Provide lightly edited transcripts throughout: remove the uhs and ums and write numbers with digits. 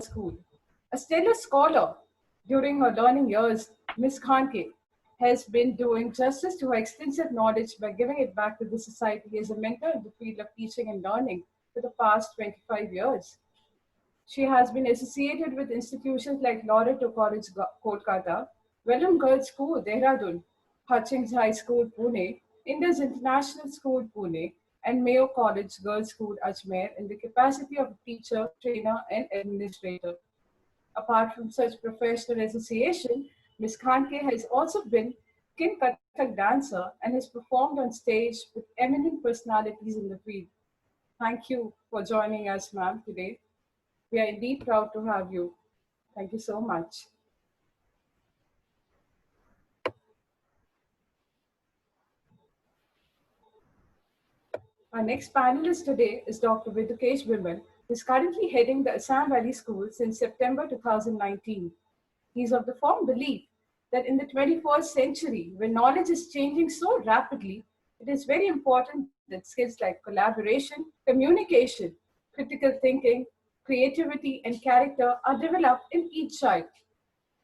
School. A stellar scholar during her learning years, Miss Khandke has been doing justice to her extensive knowledge by giving it back to the society as a mentor in the field of teaching and learning for the past 25 years. She has been associated with institutions like Loreto College, Kolkata, Welham Girls School, Dehradun, Hutchings High School, Pune, Indus International School, Pune, and Mayo College Girls School, Ajmer, in the capacity of a teacher, trainer, and administrator. Apart from such professional association, Ms. Khandke has also been kin Kathak dancer and has performed on stage with eminent personalities in the field. Thank you for joining us, ma'am, today. We are indeed proud to have you. Thank you so much. Our next panelist today is Dr. Vidhukesh Vimal, who is currently heading the Assam Valley School since September 2019. He is of the firm belief that in the 21st century, when knowledge is changing so rapidly, it is very important that skills like collaboration, communication, critical thinking, creativity, and character are developed in each child.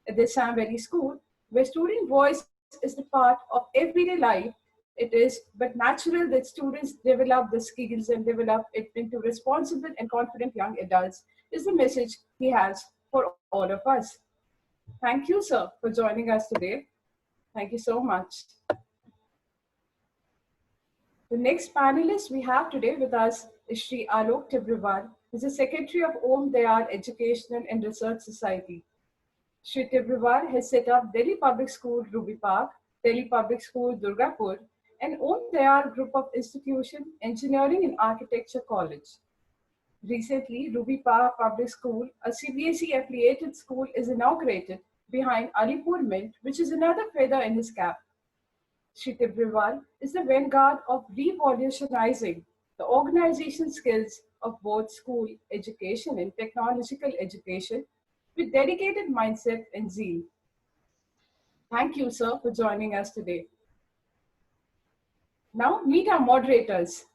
At the Assam Valley School, where student voice is the part of everyday life, it is but natural that students develop the skills and develop it into responsible and confident young adults, is the message he has for all of us. Thank you, sir, for joining us today. Thank you so much. The next panelist we have today with us is Shri Alok Tibrewal, who is the Secretary of Om Dayal Educational and Research Society. Shri Tibrewal has set up Delhi Public School, Ruby Park, Delhi Public School, Durgapur, and Om Dayal Group of Institution, Engineering and Architecture College. Recently, Ruby Park Public School, a CBSE affiliated school, is inaugurated behind Alipur Mint, which is another feather in his cap. Shri Tibrewal is the vanguard of revolutionizing the organization skills of both school education and technological education with dedicated mindset and zeal. Thank you, sir, for joining us today. Now, meet our moderators.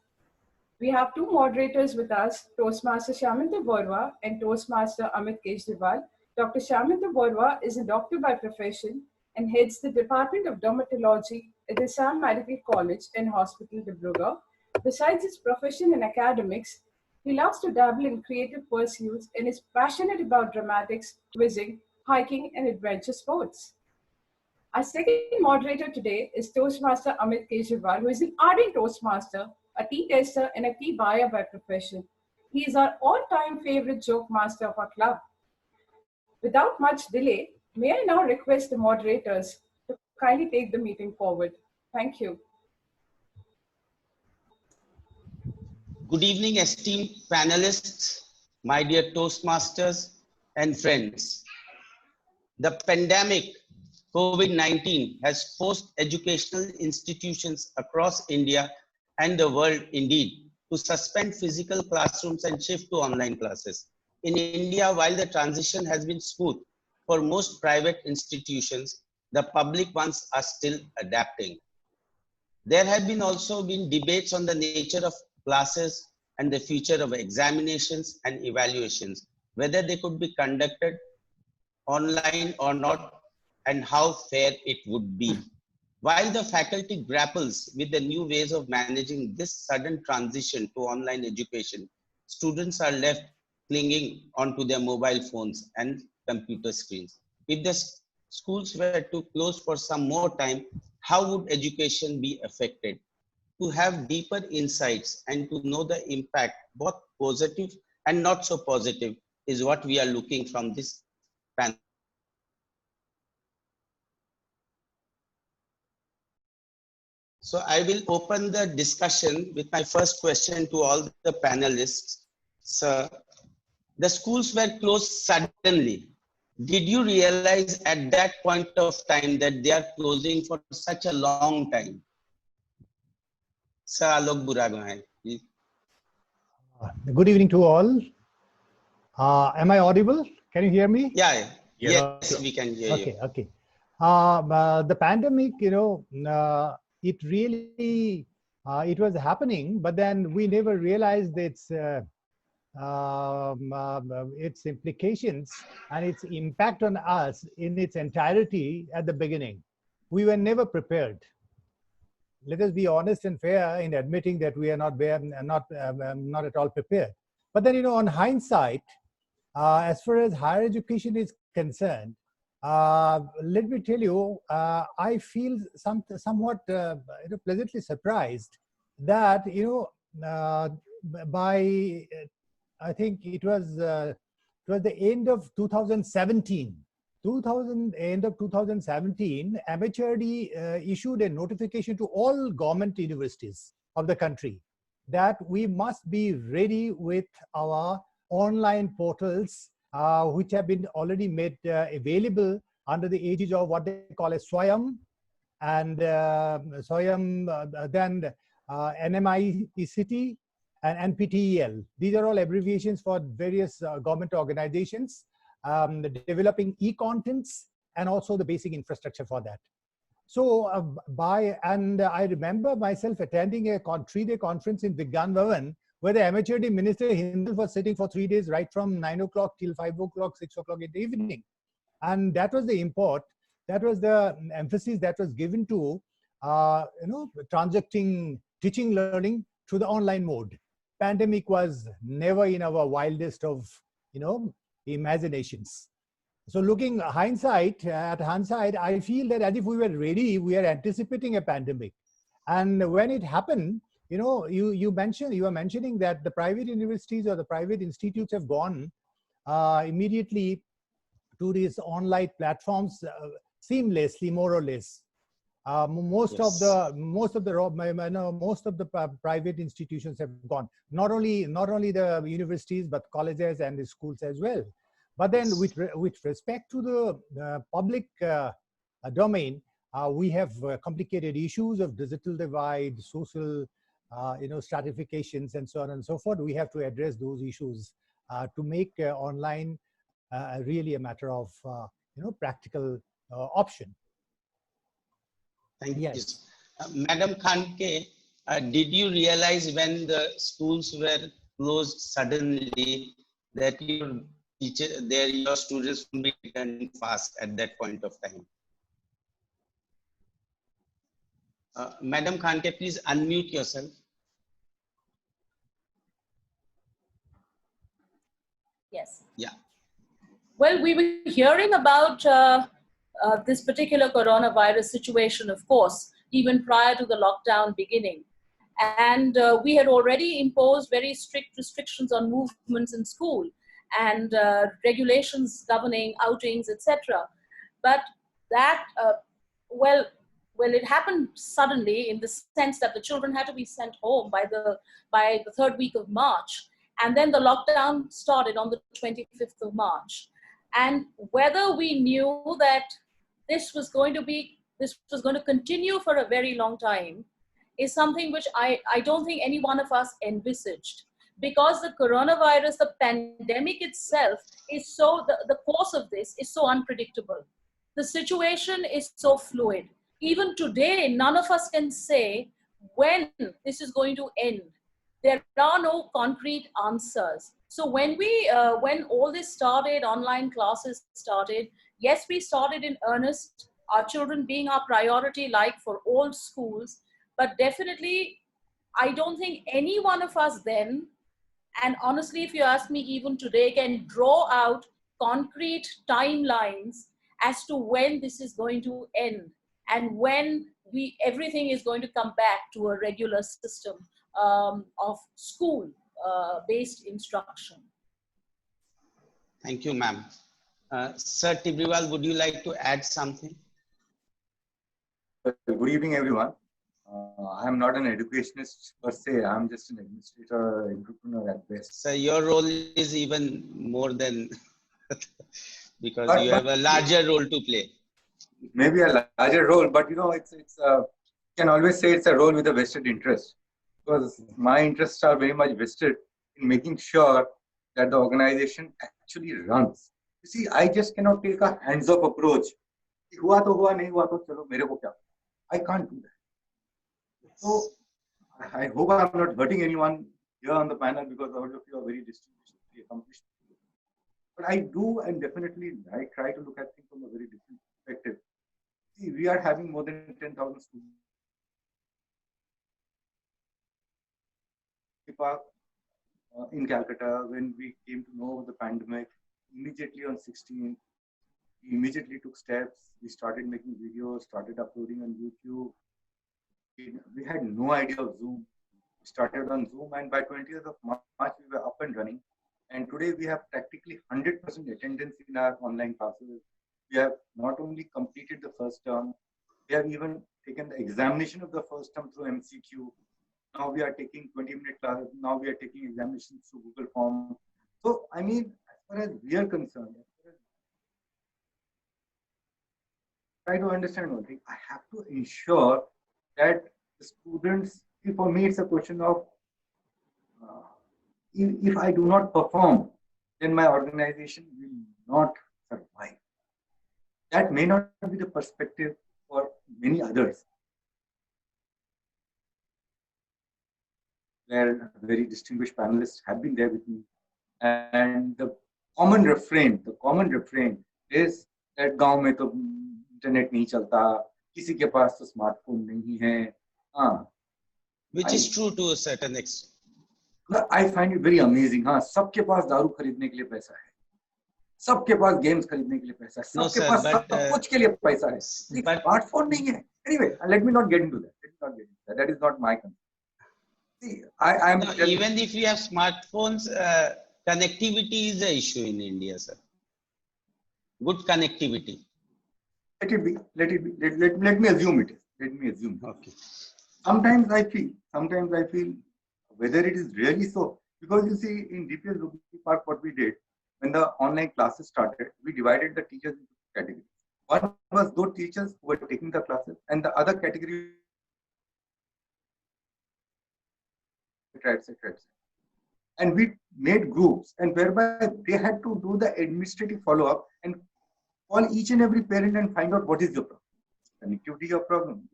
We have two moderators with us, Toastmaster Shamanta Borwa and Toastmaster Amit Kejriwal. Dr. Shamanta Borwa is a doctor by profession and heads the Department of Dermatology at the Assam Medical College and Hospital, Dibrugarh. Besides his profession in academics, he loves to dabble in creative pursuits and is passionate about dramatics, quizzing, hiking, and adventure sports. Our second moderator today is Toastmaster Amit Kejriwal, who is an ardent Toastmaster, a tea tester, and a tea buyer by profession. He is our all-time favorite joke master of our club. Without much delay, may I now request the moderators to kindly take the meeting forward. Thank you. Good evening, esteemed panelists, my dear Toastmasters and friends. The pandemic COVID-19 has forced educational institutions across India and the world indeed to suspend physical classrooms and shift to online classes. In India, while the transition has been smooth for most private institutions, the public ones are still adapting. There have also been debates on the nature of classes and the future of examinations and evaluations, whether they could be conducted online or not, and how fair it would be. While the faculty grapples with the new ways of managing this sudden transition to online education, students are left clinging onto their mobile phones and computer screens. If the schools were to close for some more time, how would education be affected? To have deeper insights and to know the impact, both positive and not so positive, is what we are looking from this panel. So I will open the discussion with my first question to all the panelists. Sir, the schools were closed suddenly. Did you realize at that point of time that they are closing for such a long time? Sir Alok Buragohain, please. Good evening to all. Am I audible? Can you hear me? Yeah, yes, we can hear you. Okay. The pandemic, it really, it was happening, but then we never realized its its implications and its impact on us in its entirety at the beginning. We were never prepared. Let us be honest and fair in admitting that we are not at all prepared. But then, on hindsight, as far as higher education is concerned, let me tell you, I feel somewhat pleasantly surprised that by I think it was the end of 2017. End of 2017, MHRD issued a notification to all government universities of the country that we must be ready with our online portals, which have been already made available under the aegis of what they call a Swayam and then NMICT and NPTEL. These are all abbreviations for various government organizations developing e-contents and also the basic infrastructure for that. So I remember myself attending a 3-day conference in Vigyan Bhavan, where the MHRD minister himself was sitting for 3 days, right from 9 o'clock till 5 o'clock, 6 o'clock in the evening. And that was the import, that was the emphasis that was given to, transacting teaching learning through the online mode. Pandemic was never in our wildest of, imaginations. So looking at hindsight, I feel that as if we were ready, we are anticipating a pandemic. And when it happened, you were mentioning that the private universities or the private institutes have gone immediately to these online platforms seamlessly, more or less. Most of the private institutions have gone. Not only the universities, but colleges and the schools as well. But then, with respect to the public domain, we have complicated issues of digital divide, social, stratifications, and so on and so forth. We have to address those issues to make online really a matter of practical option. Thank you. Madam Khandke, did you realize when the schools were closed suddenly that your students will be returning fast at that point of time? Madam Khandke, please unmute yourself. Yes. Yeah. Well, we were hearing about this particular coronavirus situation, of course, even prior to the lockdown beginning. And we had already imposed very strict restrictions on movements in school and regulations governing outings, etc. But that, well, it happened suddenly in the sense that the children had to be sent home by the 3rd week of March. And then the lockdown started on the 25th of March. And whether we knew that this was going to continue for a very long time is something which I don't think any one of us envisaged, because the coronavirus, the pandemic itself is the course of this is so unpredictable. The situation is so fluid. Even today, none of us can say when this is going to end. There are no concrete answers. So when all this started, online classes started, yes, we started in earnest, our children being our priority, like for all schools, but definitely, I don't think any one of us then, and honestly, if you ask me even today, can draw out concrete timelines as to when this is going to end and when everything is going to come back to a regular system of school-based instruction. Thank you, ma'am. Sir Tibrewal, would you like to add something? Good evening, everyone. I am not an educationist per se. I am just an administrator, entrepreneur at best. Sir, your role is even more than because you have a larger role to play. Maybe a larger role, but you can always say it's a role with a vested interest, because my interests are very much vested in making sure that the organization actually runs. You see, I just cannot take a hands-off approach. Hua to hua, nahi hua to chalo, mere ko kya? I can't do that. So I hope I'm not hurting anyone here on the panel, because all of you are very distinguished we accomplished. But I do and definitely I try to look at things from a very different perspective. See, we are having more than 10,000 students in Calcutta. When we came to know the pandemic, immediately on 16th, we immediately took steps. We started making videos, started uploading on YouTube. We had no idea of Zoom. We started on Zoom, and by 20th of March, we were up and running. And today we have practically 100% attendance in our online classes. We have not only completed the first term, we have even taken the examination of the first term through MCQ. Now we are taking 20-minute classes. Now we are taking examinations through Google Form. So, I mean, as far as we are concerned, try to understand one thing. I have to ensure that the students, for me, it's a question of if I do not perform, then my organization will not survive. That may not be the perspective for many others. Where very distinguished panelists have been there with me, and the common refrain is that गांव में तो internet नहीं चलता, किसी के पास तो smartphone नहीं है. Which is true to a certain extent. I find it very amazing. हाँ, सबके पास दारू खरीदने के लिए पैसा है, सबके पास गेम्स खरीदने के लिए पैसा है, सबके पास सब कुछ के लिए पैसा है, स्मार्टफोन नहीं है. Anyway, let me not get into that. That is not my concern. See, I am no, even if you have smartphones, connectivity is the issue in India, sir. Good connectivity. Let it be. Let me assume it is. Okay. Sometimes I feel whether it is really so, because you see in DPS Rupee Park, what we did when the online classes started, we divided the teachers into categories. One was those teachers who were taking the classes, and the other category, etc. And we made groups, and whereby they had to do the administrative follow-up and call each and every parent and find out what is your problem. Connectivity your problem,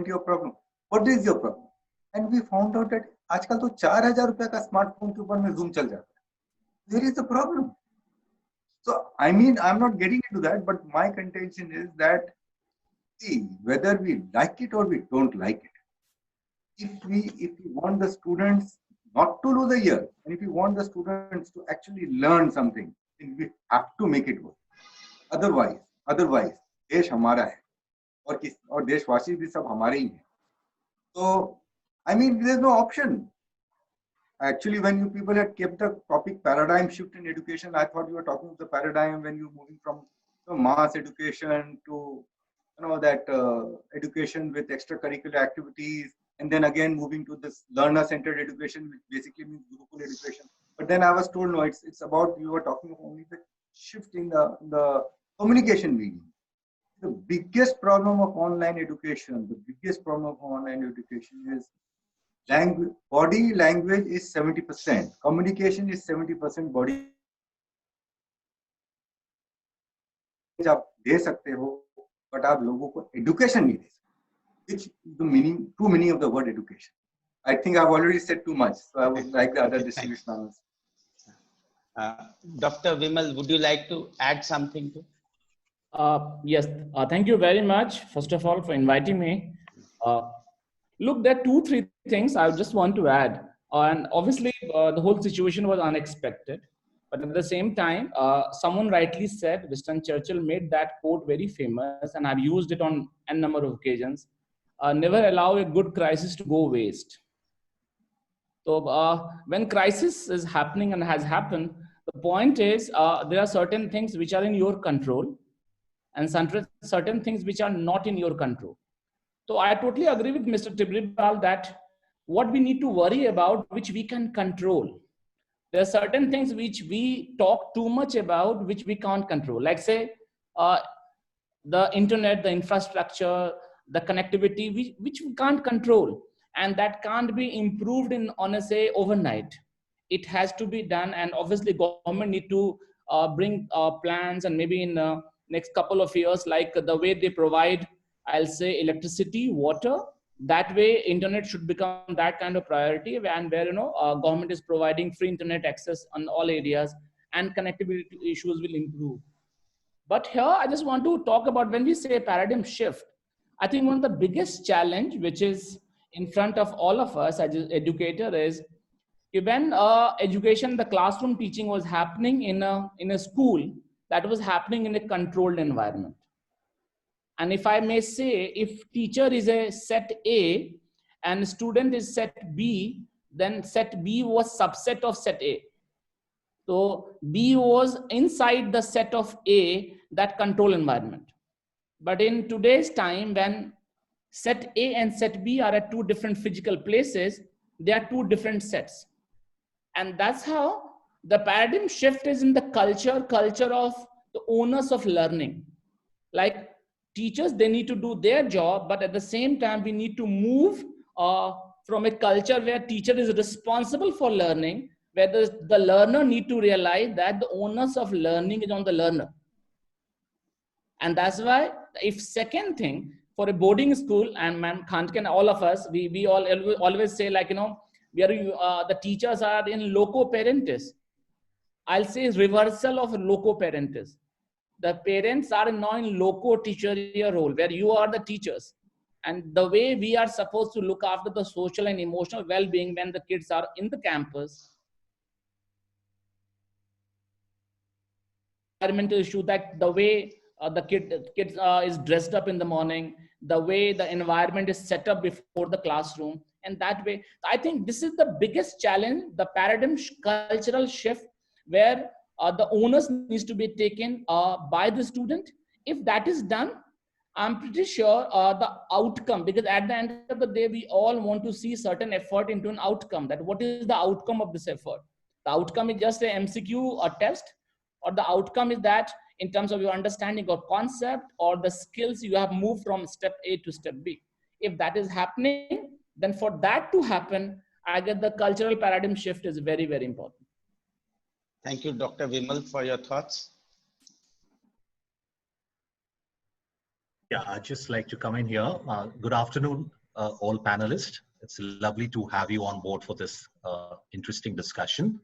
your problem. What is your problem? And we found out that आजकल तो 4,000 रुपए का smartphone के ऊपर में Zoom चल जाता है. There is a problem. So I mean, I'm not getting into that, but my contention is that, see, whether we like it or we don't like it, if we want the students not to lose a year, and if we want the students to actually learn something, then we have to make it work. Otherwise, देश हमारा है और देशवासी भी सब हमारे ही हैं. So, I mean, there's no option. Actually, when you people had kept the topic paradigm shift in education, I thought you were talking of the paradigm when you're moving from mass education to that education with extracurricular activities, and then again moving to this learner-centered education, which basically means Gurukul education. But then I was told, no, it's about, you were talking of only the shift in the communication medium. The biggest problem of online education, is body language is 70%, communication is 70%, body आप दे सकते हो, but आप लोगों को education नहीं दे सकते. Which is the true meaning of the word education. I think I've already said too much, so I would like the other distinguished panelists. Dr. Vimal, would you like to add something to? Yes, thank you very much, first of all, for inviting me. Look, there are 2-3 things I just want to add. And obviously, the whole situation was unexpected. But at the same time, someone rightly said, Winston Churchill made that quote very famous, and I've used it on a number of occasions. Never allow a good crisis to go waste. So when crisis is happening and has happened, the point is there are certain things which are in your control and certain things which are not in your control. So I totally agree with Mr. Tibrewal that what we need to worry about, which we can control. There are certain things which we talk too much about, which we can't control. Like say, the internet, the infrastructure, the connectivity, which we can't control. And that can't be improved in, say, overnight. It has to be done. And obviously government need to bring plans, and maybe in next couple of years, like the way they provide, I'll say, electricity, water, That way, internet should become that kind of priority, and where government is providing free internet access on all areas, and connectivity issues will improve. But here, I just want to talk about when we say paradigm shift. I think one of the biggest challenge which is in front of all of us as an educator is when education, the classroom teaching was happening in a school, that was happening in a controlled environment. And if I may say, if teacher is a set A and student is set B, then set B was subset of set A. So B was inside the set of A, that control environment. But in today's time, when set A and set B are at two different physical places, they are two different sets. And that's how the paradigm shift is in the culture of the owners of learning. Like teachers, they need to do their job, but at the same time, we need to move from a culture where teacher is responsible for learning, where the learner need to realize that the onus of learning is on the learner. And that's why, if second thing, for a boarding school, and Ma'am Khandke and all of us, we all always say, like, we are the teachers are in loco parentis. I'll say reversal of loco parentis. The parents are now in loco teacher role, where you are the teachers. And the way we are supposed to look after the social and emotional well-being when the kids are in the campus. Environmental issue, that the way the kids is dressed up in the morning, the way the environment is set up before the classroom, and that way, I think this is the biggest challenge, the paradigm cultural shift, where the onus needs to be taken by the student. If that is done, I'm pretty sure the outcome, because at the end of the day, we all want to see certain effort into an outcome. That what is the outcome of this effort? The outcome is just an MCQ or test, or the outcome is that in terms of your understanding of concept or the skills you have moved from step A to step B. If that is happening, then for that to happen, I guess the cultural paradigm shift is very, very important. Thank you, Dr. Vimal, for your thoughts. Yeah, I'd just like to come in here. Good afternoon, all panelists. It's lovely to have you on board for this interesting discussion.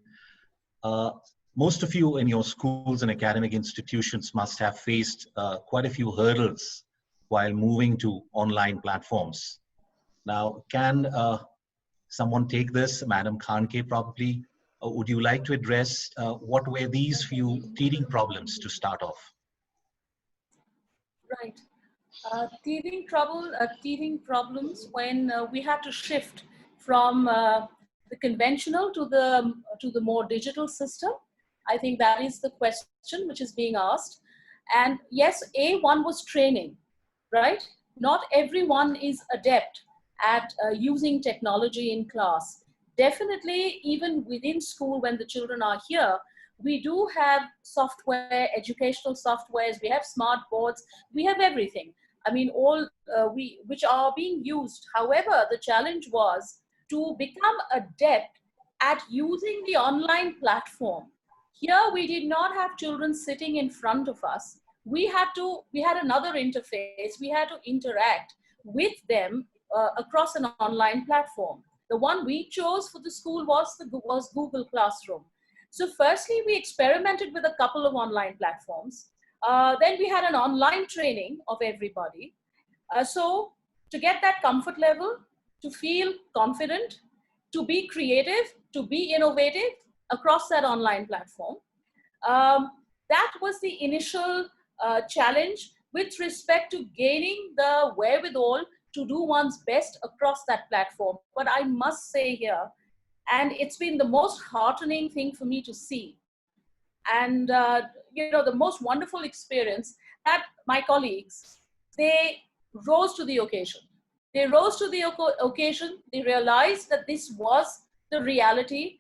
Most of you in your schools and academic institutions must have faced quite a few hurdles while moving to online platforms. Now, can someone take this? Madam Khandke, probably. Would you like to address what were these few teething problems to start off? Right. Teething problems when we had to shift from the conventional to the more digital system. I think that is the question which is being asked. And yes, one was training, right? Not everyone is adept at using technology in class. Definitely, even within school, when the children are here, we do have software, educational softwares, we have smart boards, we have everything. I mean, all which are being used. However, the challenge was to become adept at using the online platform. Here, we did not have children sitting in front of us. We had another interface. We had to interact with them across an online platform. The one we chose for the school was Google Classroom. So firstly, we experimented with a couple of online platforms. Then we had an online training of everybody. So to get that comfort level, to feel confident, to be creative, to be innovative across that online platform. That was the initial challenge with respect to gaining the wherewithal to do one's best across that platform. But I must say here, and it's been the most heartening thing for me to see, and the most wonderful experience, that my colleagues, they rose to the occasion. They rose to the occasion. They realized that this was the reality.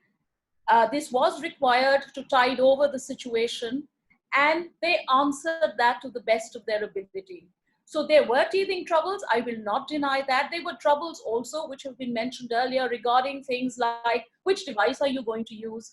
This was required to tide over the situation, and they answered that to the best of their ability. So there were teething troubles, I will not deny that. There were troubles also, which have been mentioned earlier, regarding things like, which device are you going to use?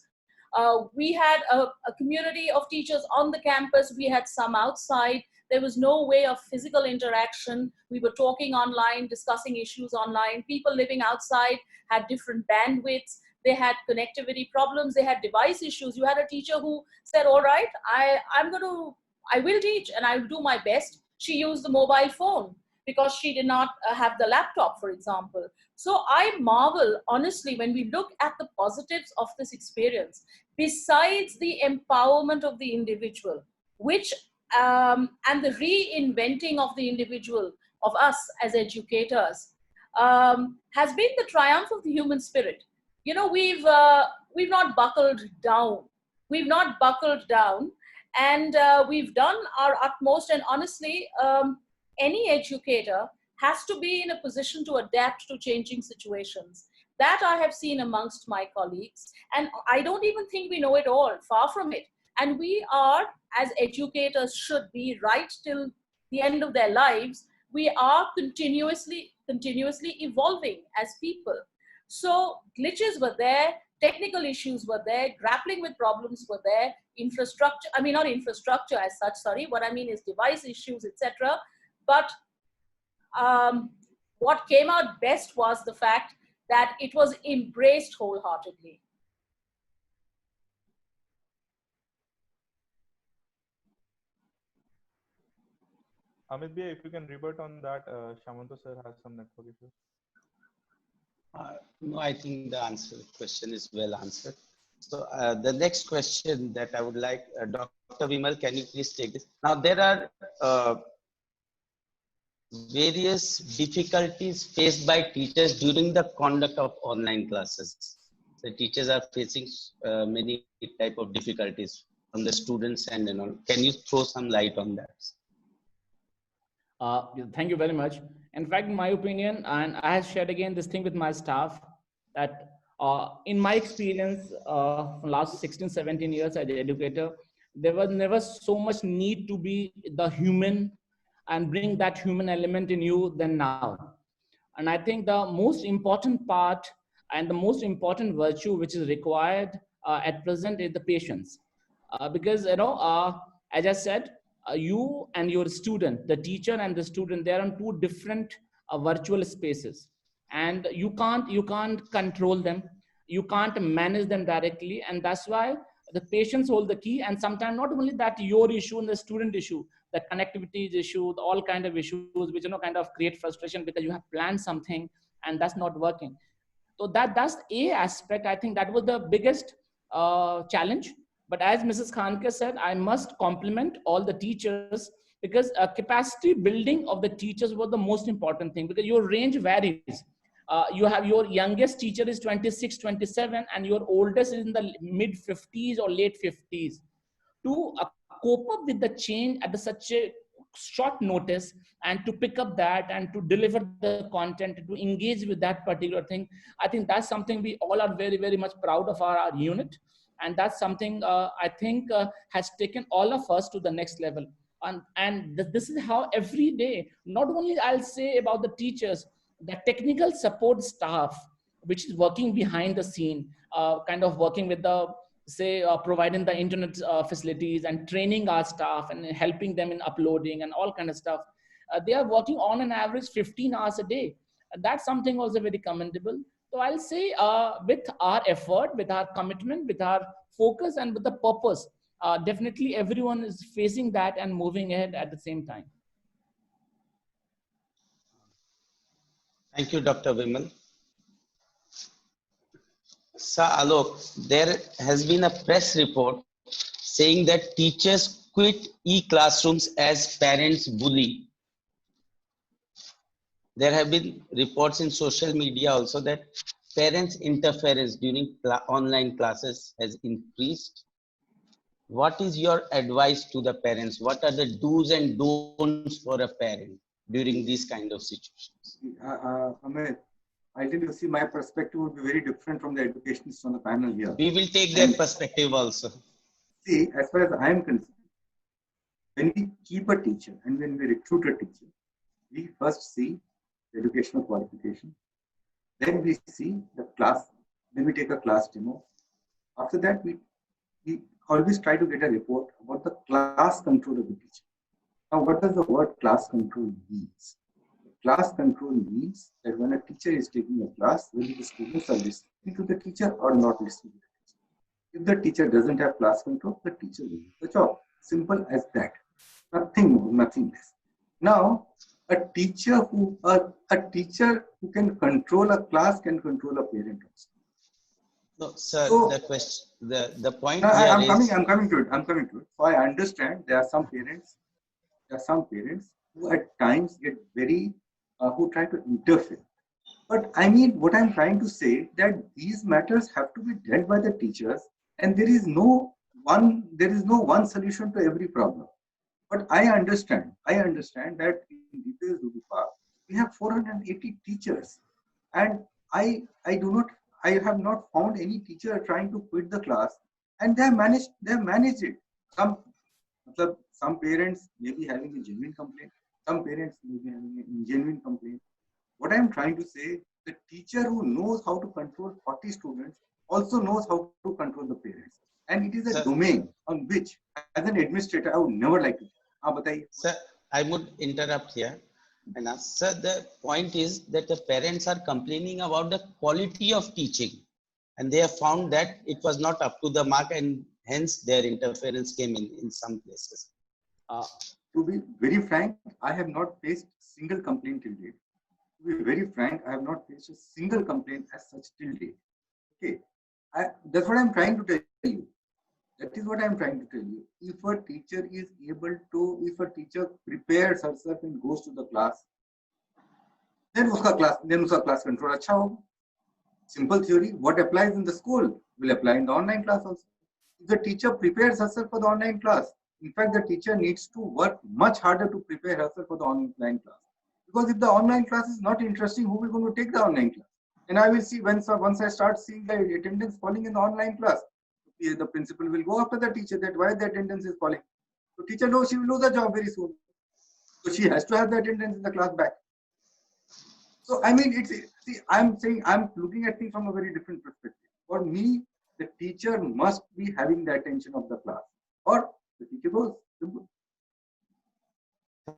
We had a community of teachers on the campus, we had some outside. There was no way of physical interaction. We were talking online, discussing issues online. People living outside had different bandwidths. They had connectivity problems. They had device issues. You had a teacher who said, all right, I will teach and I will do my best. She used the mobile phone because she did not have the laptop, for example. So I marvel, honestly, when we look at the positives of this experience, besides the empowerment of the individual, which and the reinventing of the individual, of us as educators, has been the triumph of the human spirit. You know, we've not buckled down. We've not buckled down, and we've done our utmost. And honestly, any educator has to be in a position to adapt to changing situations. That I have seen amongst my colleagues. And I don't even think we know it all, far from it. And we are, as educators should be, right till the end of their lives, we are continuously evolving as people. So glitches were there, technical issues were there, grappling with problems were there, infrastructure, I mean, not infrastructure as such, sorry, what I mean is device issues, etc. But what came out best was the fact that it was embraced wholeheartedly. Amit Bhai, if you can rebut on that, Shamanto sir has some network issues. No, I think the question is well answered. So the next question that I would like, Dr. Vimal, can you please take this? Now there are various difficulties faced by teachers during the conduct of online classes. The teachers are facing many type of difficulties from the students and all. Can you throw some light on that? Thank you very much. In fact, in my opinion, and I have shared again this thing with my staff, that in my experience from last 16, 17 years as an educator, there was never so much need to be the human and bring that human element in you than now. And I think the most important part and the most important virtue which is required at present is the patience. Because, you know, as I said, you and your student, the teacher and the student, they're on two different virtual spaces, and you can't control them, you can't manage them directly, and that's why the patients hold the key. And sometimes not only that, your issue and the student issue, the connectivity issue, all kind of issues which, you know, kind of create frustration because you have planned something and that's not working. So that's a aspect. I think that was the biggest challenge. But as Mrs. Khandke said, I must compliment all the teachers, because capacity building of the teachers was the most important thing, because your range varies. You have your youngest teacher is 26, 27, and your oldest is in the mid 50s or late 50s. To cope up with the change at such a short notice, and to pick up that and to deliver the content, to engage with that particular thing, I think that's something we all are very, very much proud of our unit. And that's something I think has taken all of us to the next level. And this is how every day, not only I'll say about the teachers, the technical support staff, which is working behind the scene, kind of working with the, say, providing the internet facilities and training our staff and helping them in uploading and all kind of stuff. They are working on an average 15 hours a day. That's something also very commendable. So I'll say with our effort, with our commitment, with our focus, and with the purpose, definitely everyone is facing that and moving ahead at the same time. Thank you, Dr. Vimal. Sir Alok, there has been a press report saying that teachers quit e-classrooms as parents bully. There have been reports in social media also that parents' interference during online classes has increased. What is your advice to the parents? What are the do's and don'ts for a parent during these kind of situations? Amit, I tell you, see, my perspective would be very different from the educationists on the panel here. We will take their perspective also. See, as far as I am concerned, when we keep a teacher and when we recruit a teacher, we first see the educational qualification, then we see the class, then we take a class demo. After that, we always try to get a report about the class control of the teacher. Now, what does the word class control means? Class control means that when a teacher is taking a class, whether the students are listening to the teacher or not listening to the teacher. If the teacher doesn't have class control, the teacher will lose the job. Simple as that. Nothing more, nothing less. Now, a teacher who can control a class can control a parent also. No, sir, So, the question, the point now here I'm is, coming to it. So I understand there are some parents who at times get very, who try to interfere. But I mean, what I'm trying to say that these matters have to be dealt by the teachers, and there is no one solution to every problem. But I understand that in details Ruby Park, we have 480 teachers, and I do not, I have not found any teacher trying to quit the class, and they have managed it. Some parents may be having a genuine complaint, some parents may be having an ingenuine complaint. What I am trying to say, the teacher who knows how to control 40 students also knows how to control the parents. And it is a sir, domain on which, as an administrator, I would never like to. sir, I would interrupt here. And sir, the point is that the parents are complaining about the quality of teaching, and they have found that it was not up to the mark, and hence their interference came in some places. To be very frank, I have not faced single complaint till date. To be very frank, I have not faced a single complaint as such till date. Okay, that's what I'm trying to tell you. That is what I'm trying to tell you. If a teacher is able to, if a teacher prepares herself and goes to the class, then uska class control अच्छा होगा. Simple theory. What applies in the school will apply in the online class also. If the teacher prepares herself for the online class, in fact, the teacher needs to work much harder to prepare herself for the online class. Because if the online class is not interesting, who is going to take the online class? And I will see once I start seeing the attendance falling in the online class, the principal will go after the teacher that why the attendance is falling. So teacher knows she will lose the job very soon. So she has to have the attendance in the class back. So I mean, I'm looking at things from a very different perspective. For me, the teacher must be having the attention of the class, or the teacher goes.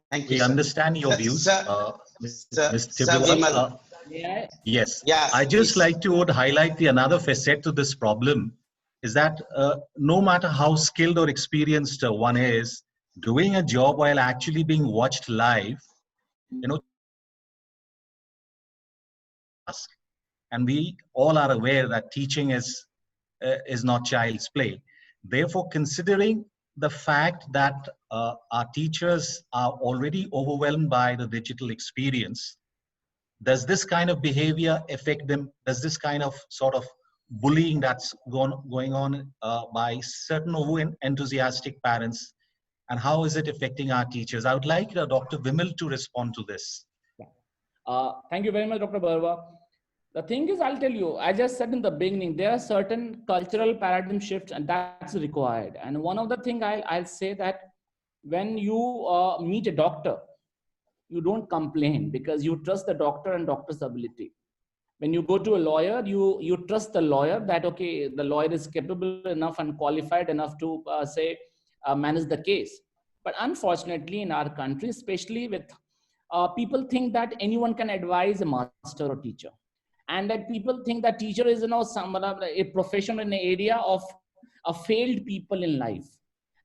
Thank you, We sir. understand your views, Sir, Mr. sir Tibrewal. Vimal. Yes, Yeah, I just please. like to highlight the another facet to this problem is that no matter how skilled or experienced one is, doing a job while actually being watched live, you know, and we all are aware that teaching is not child's play. Therefore, considering the fact that our teachers are already overwhelmed by the digital experience, does this kind of behavior affect them? Does this kind of sort of bullying that's going on by certain over-enthusiastic parents, and how is it affecting our teachers? I would like Dr. Vimal to respond to this. Thank you very much, Dr. Barwa. The thing is, I'll tell you, I just said in the beginning, there are certain cultural paradigm shifts and that's required. And one of the things I'll say that when you meet a doctor, you don't complain because you trust the doctor and doctor's ability. When you go to a lawyer, you trust the lawyer that, okay, the lawyer is capable enough and qualified enough to manage the case. But unfortunately, in our country, especially with people think that anyone can advise a master or teacher. And that people think that teacher is, a profession in the area of failed people in life.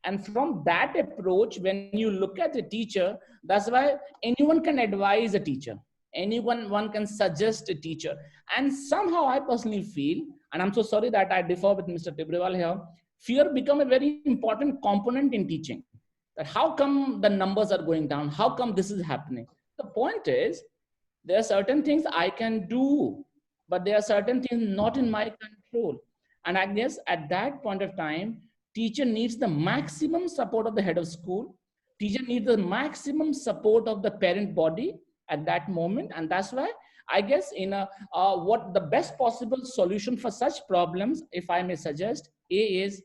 And from that approach, when you look at a teacher, that's why anyone can advise a teacher. One can suggest a teacher. And somehow I personally feel, and I'm so sorry that I differ with Mr. Tibrewal here, fear become a very important component in teaching. That how come the numbers are going down? How come this is happening? The point is, there are certain things I can do, but there are certain things not in my control. And I guess at that point of time, teacher needs the maximum support of the head of school. Teacher needs the maximum support of the parent body at that moment. And that's why I guess in what the best possible solution for such problems, if I may suggest, A is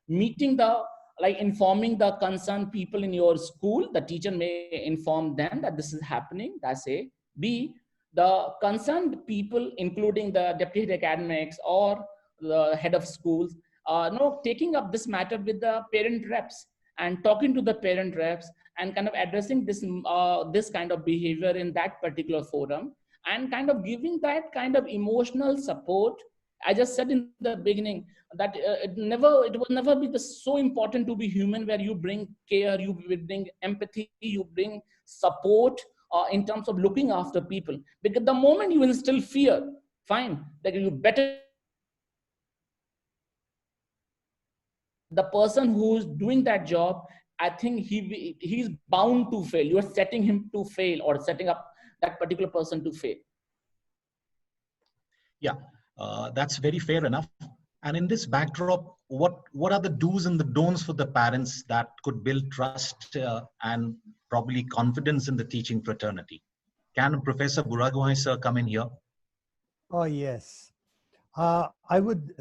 informing the concerned people in your school. The teacher may inform them that this is happening. That's A. B, the concerned people, including the deputy academics or the head of schools, taking up this matter with the parent reps and talking to the parent reps and kind of addressing this kind of behavior in that particular forum, and kind of giving that kind of emotional support. I just said in the beginning that it will never be so important to be human, where you bring care, you bring empathy, you bring support in terms of looking after people. Because the moment you instill fear, fine, that you better, the person who's doing that job, I think he's bound to fail. You're setting him to fail, or setting up that particular person to fail. Yeah, that's very fair enough. And in this backdrop, what are the do's and the don'ts for the parents that could build trust and probably confidence in the teaching fraternity? Can Professor Buragohain sir come in here? Oh, yes. I would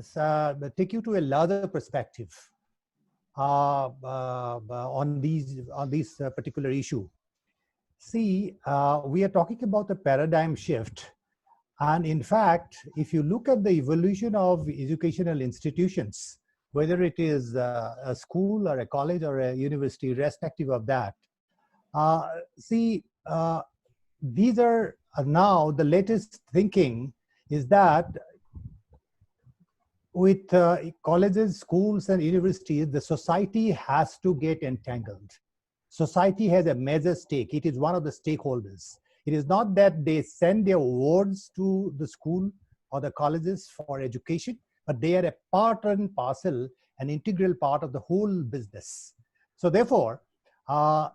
take you to a larger perspective on these particular issue. See, we are talking about a paradigm shift. And in fact, if you look at the evolution of educational institutions, whether it is a school or a college or a university, irrespective of that, these are now the latest thinking is that with colleges, schools, and universities, the society has to get entangled. Society has a major stake. It is one of the stakeholders. It is not that they send their wards to the school or the colleges for education, but they are a part and parcel, an integral part of the whole business. So therefore, the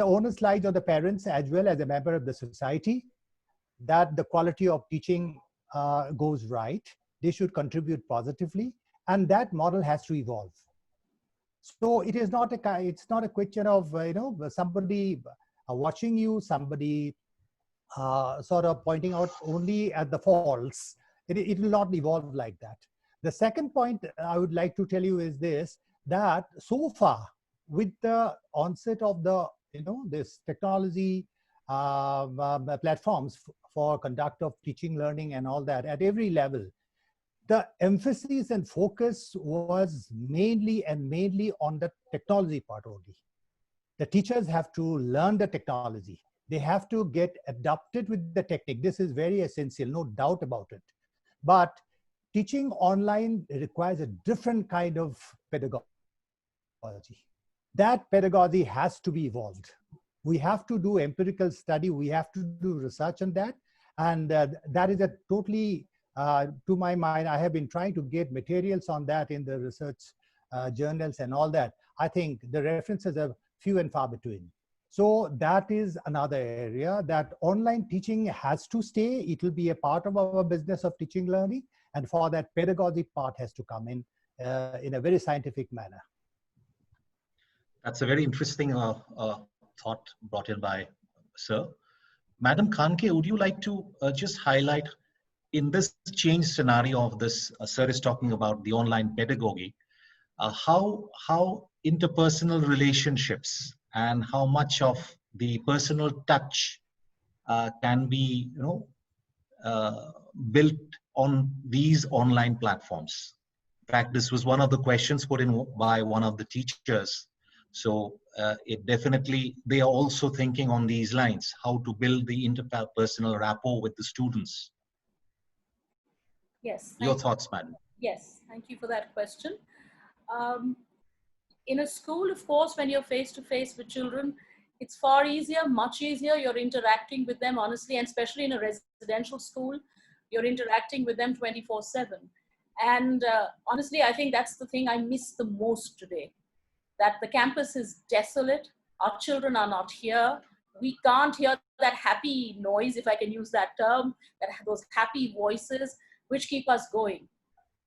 onus lies on the parents as well as a member of the society that the quality of teaching goes right. They should contribute positively, and that model has to evolve. So it's not a question of somebody watching you, somebody sort of pointing out only at the faults. It will not evolve like that. The second point I would like to tell you is this, that so far with the onset of this technology platforms for conduct of teaching, learning, and all that at every level, the emphasis and focus was mainly on the technology part only. The teachers have to learn the technology. They have to get adapted with the technique. This is very essential, no doubt about it. But teaching online requires a different kind of pedagogy. That pedagogy has to be evolved. We have to do empirical study. We have to do research on that. And that is a totally, to my mind, I have been trying to get materials on that in the research journals and all that. I think the references are few and far between. So that is another area that online teaching has to stay. It will be a part of our business of teaching, learning. And for that, pedagogy part has to come in a very scientific manner. That's a very interesting thought brought in by Sir. Madam Khandke, would you like to just highlight in this change scenario of this, Sir is talking about the online pedagogy, how interpersonal relationships and how much of the personal touch can be built on these online platforms. In fact, this was one of the questions put in by one of the teachers. So it definitely, they are also thinking on these lines, how to build the interpersonal rapport with the students. Yes. Your thoughts, madam? Yes, thank you for that question. In a school, of course, when you're face-to-face with children, it's far easier, much easier. You're interacting with them honestly, and especially in a residential school, you're interacting with them 24/7. And honestly, I think that's the thing I miss the most today, that the campus is desolate. Our children are not here. We can't hear that happy noise, if I can use that term, those happy voices which keep us going.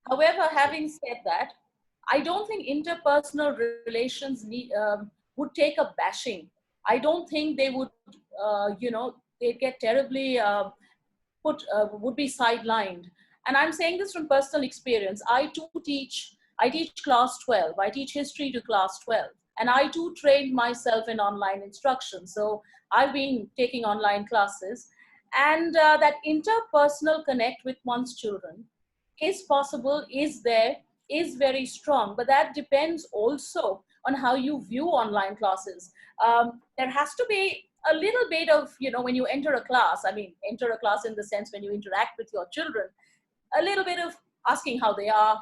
However, having said that, I don't think interpersonal relations would take a bashing. I don't think they would, they'd get terribly would be sidelined. And I'm saying this from personal experience. I teach class 12. I teach history to class 12. And I too trained myself in online instruction. So I've been taking online classes. And that interpersonal connect with one's children is possible, is there, is very strong. But that depends also on how you view online classes. There has to be a little bit of, when you enter a class, enter a class in the sense when you interact with your children, a little bit of asking how they are,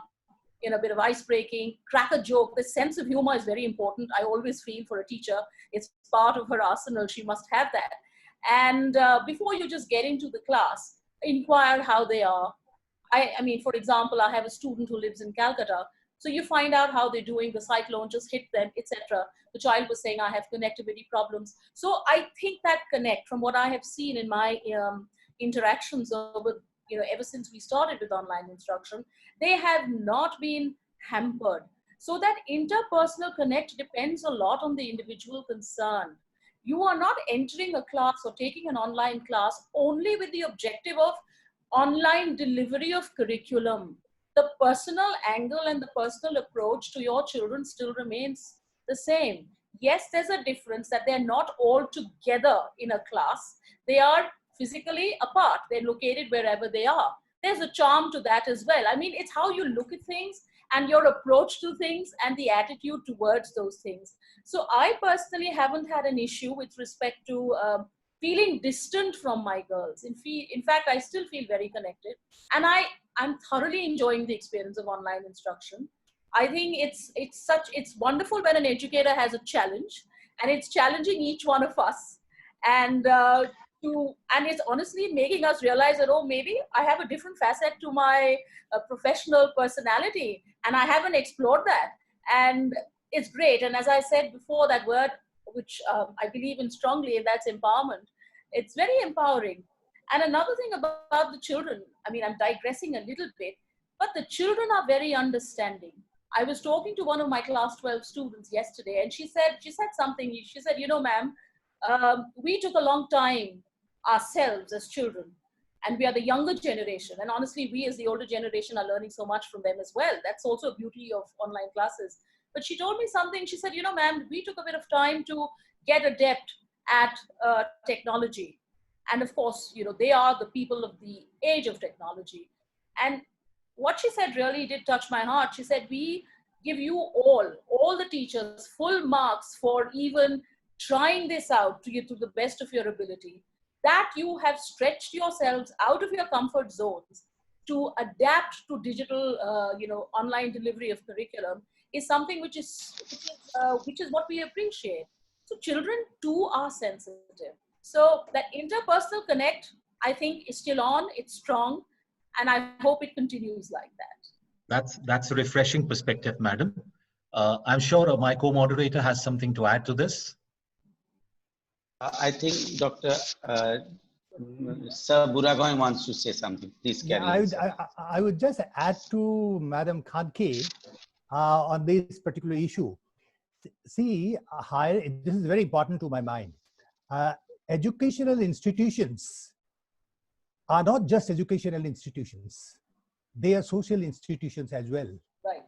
a bit of ice breaking, crack a joke. The sense of humor is very important. I always feel for a teacher, it's part of her arsenal. She must have that. And before you just get into the class, inquire how they are. For example, I have a student who lives in Calcutta. So you find out how they're doing, the cyclone just hit them, etc. The child was saying, I have connectivity problems. So I think that connect, from what I have seen in my interactions over, ever since we started with online instruction, they have not been hampered. So that interpersonal connect depends a lot on the individual concerned. You are not entering a class or taking an online class only with the objective of online delivery of curriculum. The personal angle and the personal approach to your children still remains the same. Yes, there's a difference that they're not all together in a class. They are physically apart. They're located wherever they are. There's a charm to that as well. It's how you look at things and your approach to things and the attitude towards those things. So I personally haven't had an issue with respect to feeling distant from my girls. In fact, I still feel very connected. And I'm thoroughly enjoying the experience of online instruction. I think it's wonderful when an educator has a challenge, and it's challenging each one of us. And it's honestly making us realize that, maybe I have a different facet to my professional personality, and I haven't explored that. And it's great. And as I said before, that word, which I believe in strongly, and that's empowerment. It's very empowering. And another thing about the children, I'm digressing a little bit, but the children are very understanding. I was talking to one of my class 12 students yesterday, and she said something. She said, ma'am, we took a long time ourselves as children, and we are the younger generation. And honestly, we as the older generation are learning so much from them as well. That's also a beauty of online classes. But she told me something. She said, ma'am, we took a bit of time to get adept at technology. And of course, they are the people of the age of technology. And what she said really did touch my heart. She said, we give you all the teachers, full marks for even trying this out to the best of your ability. That you have stretched yourselves out of your comfort zones to adapt to digital, online delivery of curriculum is something which is what we appreciate. So children too are sensitive. So that interpersonal connect, I think, is still on, it's strong, and I hope it continues like that. That's a refreshing perspective, madam. I'm sure my co-moderator has something to add to this. I think Dr. Sir Buragohain wants to say something. Please carry on. I would just add to Madam Khandke on this particular issue. See, this is very important to my mind. Educational institutions are not just educational institutions. They are social institutions as well. Right.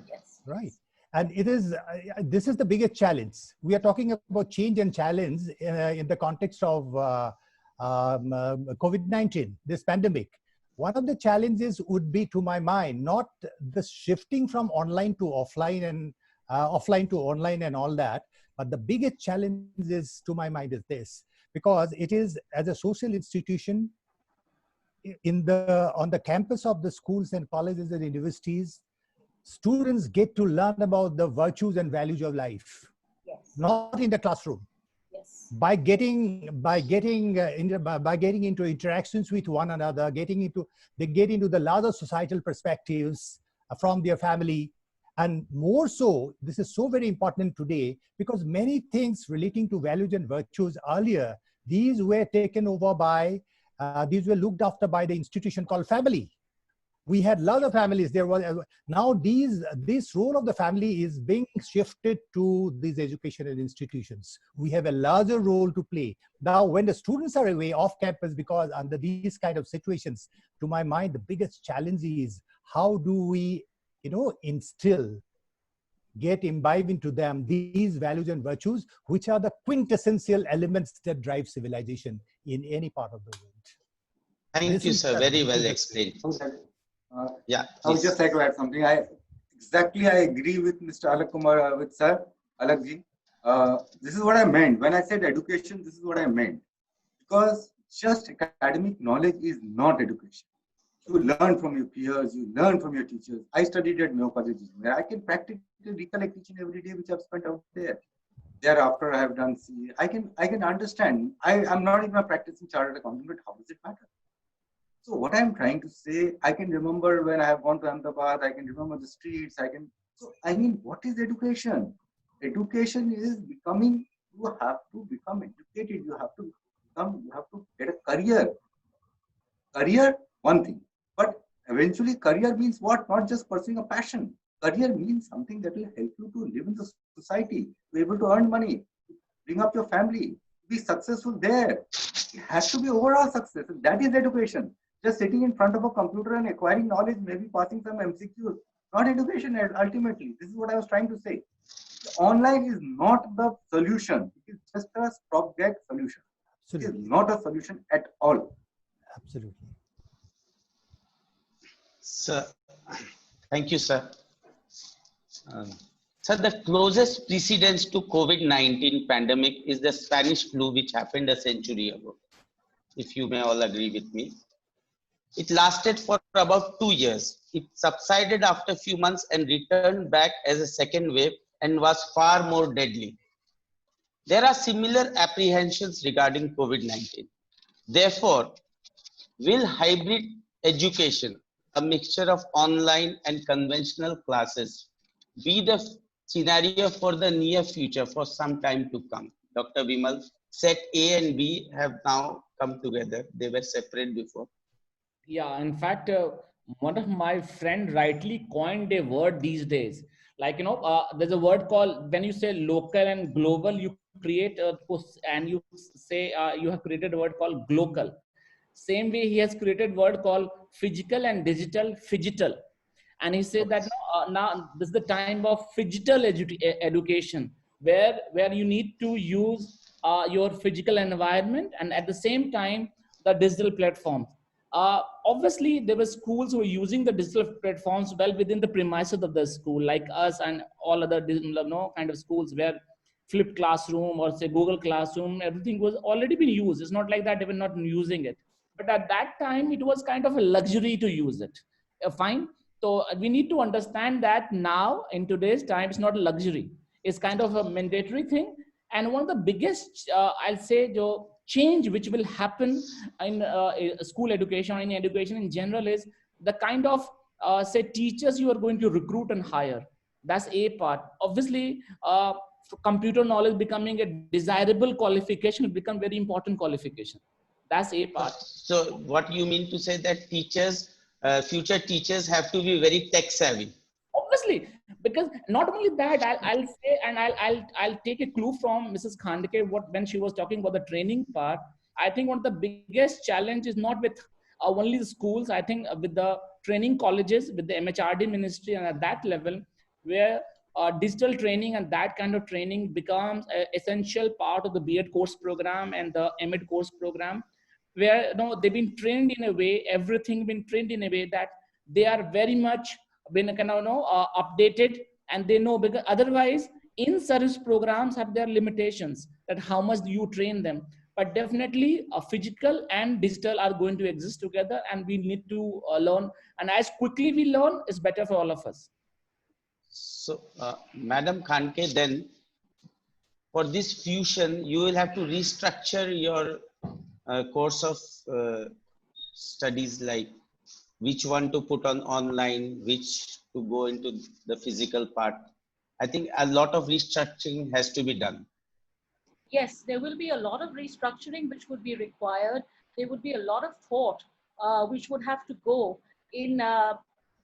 Yes. Right. And this is the biggest challenge. We are talking about change and challenge in the context of COVID-19, this pandemic. One of the challenges would be, to my mind, not the shifting from online to offline and offline to online and all that, but the biggest challenge is, to my mind, is this, because it is, as a social institution, on the campus of the schools and colleges and universities, students get to learn about the virtues and values of life. Yes. Not in the classroom. Yes. By getting into interactions with one another, they get into the larger societal perspectives from their family. And more so, this is so very important today, because many things relating to values and virtues earlier, these were taken over by, these were looked after by the institution called family. We had a lot of families. Now this role of the family is being shifted to these educational institutions. We have a larger role to play. Now, when the students are away off campus, because under these kind of situations, to my mind, the biggest challenge is how do we, imbibe into them these values and virtues, which are the quintessential elements that drive civilization in any part of the world. Thank you, sir. Very well explained. I would just like to add something. Exactly, I agree with Mr. Alak Kumar, with Sir Alakji. This is what I meant. When I said education, this is what I meant. Because just academic knowledge is not education. You learn from your peers, you learn from your teachers. I studied at Mayo College, where I can practically recollect each and every day which I've spent out there. Thereafter, I have done CA. I can understand. I'm not even a practicing chartered accountant, but how does it matter? So what I'm trying to say, I can remember when I have gone to Ahmedabad, I can remember the streets, so I mean, what is education? Education is becoming, you have to become educated, you have to get a career. Career, one thing, but eventually career means what? Not just pursuing a passion. Career means something that will help you to live in the society, be able to earn money, bring up your family, be successful there. It has to be overall success. That is education. Just sitting in front of a computer and acquiring knowledge, maybe passing some MCQs, not education ultimately. This is what I was trying to say. Online is not the solution. It is just a stopgap solution. It is Absolutely. not a solution at all. Absolutely. Sir, thank you, sir. Sir, the closest precedence to COVID-19 pandemic is the Spanish flu, which happened a century ago, if you may all agree with me. It lasted for about 2 years. It subsided after a few months and returned back as a second wave and was far more deadly. There are similar apprehensions regarding COVID-19. Therefore, will hybrid education, a mixture of online and conventional classes, be the scenario for the near future for some time to come? Dr. Vimal, set A and B have now come together. They were separate before. Yeah, in fact, one of my friend rightly coined a word these days. Like, there's a word called, when you say local and global, you create and you say you have created a word called glocal. Same way, he has created word called physical and digital, phygital. And he said that now this is the time of phygital education, where you need to use your physical environment and at the same time the digital platforms. Obviously, there were schools who were using the digital platforms well within the premises of the school, like us and all other kind of schools where flipped classroom or say Google Classroom, everything was already been used. It's not like that they were not using it. But at that time, it was kind of a luxury to use it. Fine. So we need to understand that now in today's time, it's not a luxury. It's kind of a mandatory thing. And one of the biggest, I'll say, the change which will happen in school education or in education in general is the kind of, say, teachers you are going to recruit and hire. That's a part. Obviously, computer knowledge becoming a desirable qualification will become very important qualification. That's a part. So what you mean to say that teachers, future teachers have to be very tech savvy? Obviously, because not only that, I'll say, and I'll take a clue from Mrs. Khandke when she was talking about the training part. I think one of the biggest challenge is not with only the schools. I think with the training colleges, with the MHRD ministry, and at that level, where digital training and that kind of training becomes an essential part of the B.Ed course program and the M.Ed course program, where they've been trained in a way, everything been trained in a way that they are very much been kind of updated, and they know, because otherwise in service programs have their limitations that how much do you train them. But definitely physical and digital are going to exist together, and we need to learn, and as quickly we learn is better for all of us. So Madam Khandke, then for this fusion you will have to restructure your course of studies, like which one to put on online, which to go into the physical part. I think a lot of restructuring has to be done. Yes, there will be a lot of restructuring which would be required. There would be a lot of thought which would have to go in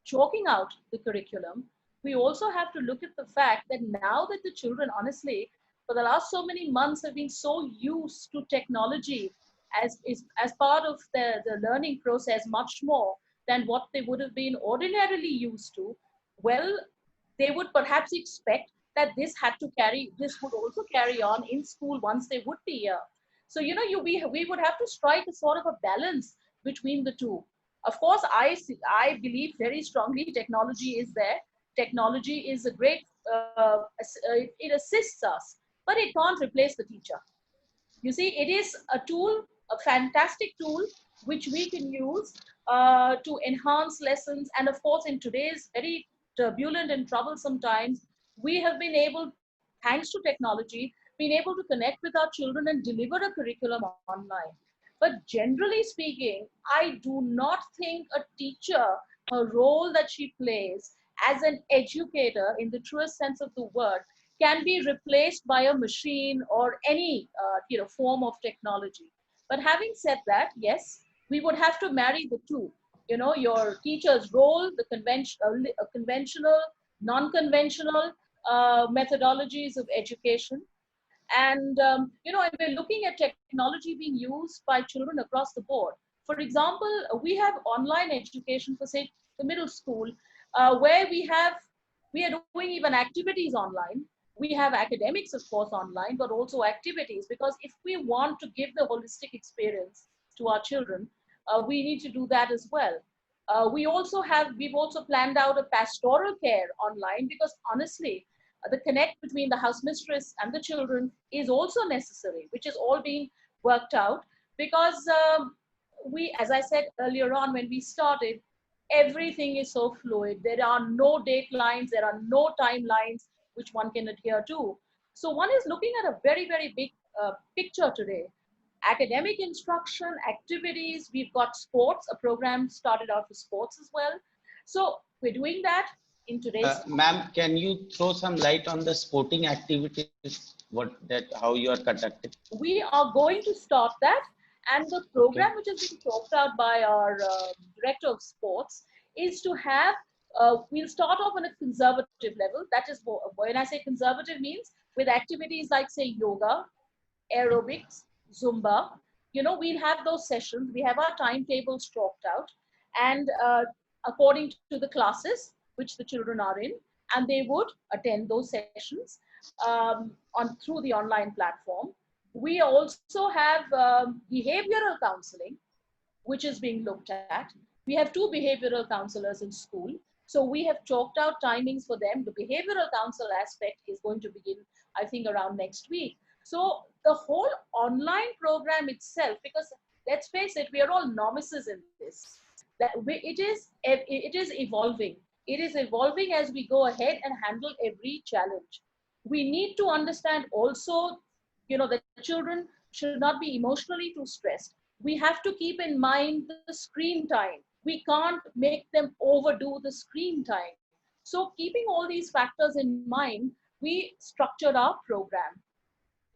chalking out the curriculum. We also have to look at the fact that now that the children, honestly, for the last so many months have been so used to technology as part of the learning process much more than what they would have been ordinarily used to. Well, they would perhaps expect that this would also carry on in school once they would be here. So we would have to strike a sort of a balance between the two. Of course, I believe very strongly technology is there, technology is a great, it assists us, but it can't replace the teacher. You see, it is a tool, a fantastic tool, which we can use to enhance lessons. And of course, in today's very turbulent and troublesome times, we have been able, thanks to technology, been able to connect with our children and deliver a curriculum online. But generally speaking, I do not think a teacher, her role that she plays as an educator in the truest sense of the word, can be replaced by a machine or any form of technology. But having said that, yes, we would have to marry the two. Your teacher's role, the conventional, non-conventional methodologies of education, and and we're looking at technology being used by children across the board. For example, we have online education for, say, the middle school, where we are doing even activities online. We have academics, of course, online, but also activities, because if we want to give the holistic experience to our children, we need to do that as well. We've also planned out a pastoral care online, because honestly, the connect between the house mistress and the children is also necessary, which is all being worked out, because as I said earlier on when we started, everything is so fluid. There are no datelines, there are no timelines which one can adhere to. So one is looking at a very, very big picture today. Academic instruction, activities, we've got sports, a program started out for sports as well. So we're doing that in today's Ma'am, can you throw some light on the sporting activities, how you are conducting? We are going to start that, and the program which has been talked out by our director of sports is to have, we'll start off on a conservative level. That is, when I say conservative, means with activities like, say, yoga, aerobics, Zumba. We'll have those sessions. We have our timetables chalked out, and according to the classes which the children are in, and they would attend those sessions through the online platform. We also have behavioral counseling, which is being looked at. We have 2 behavioral counselors in school. So we have chalked out timings for them. The behavioral counsel aspect is going to begin, I think, around next week. So the whole online program itself, because let's face it, we are all novices in this. It is evolving. It is evolving as we go ahead and handle every challenge. We need to understand also, that children should not be emotionally too stressed. We have to keep in mind the screen time. We can't make them overdo the screen time. So keeping all these factors in mind, we structured our program.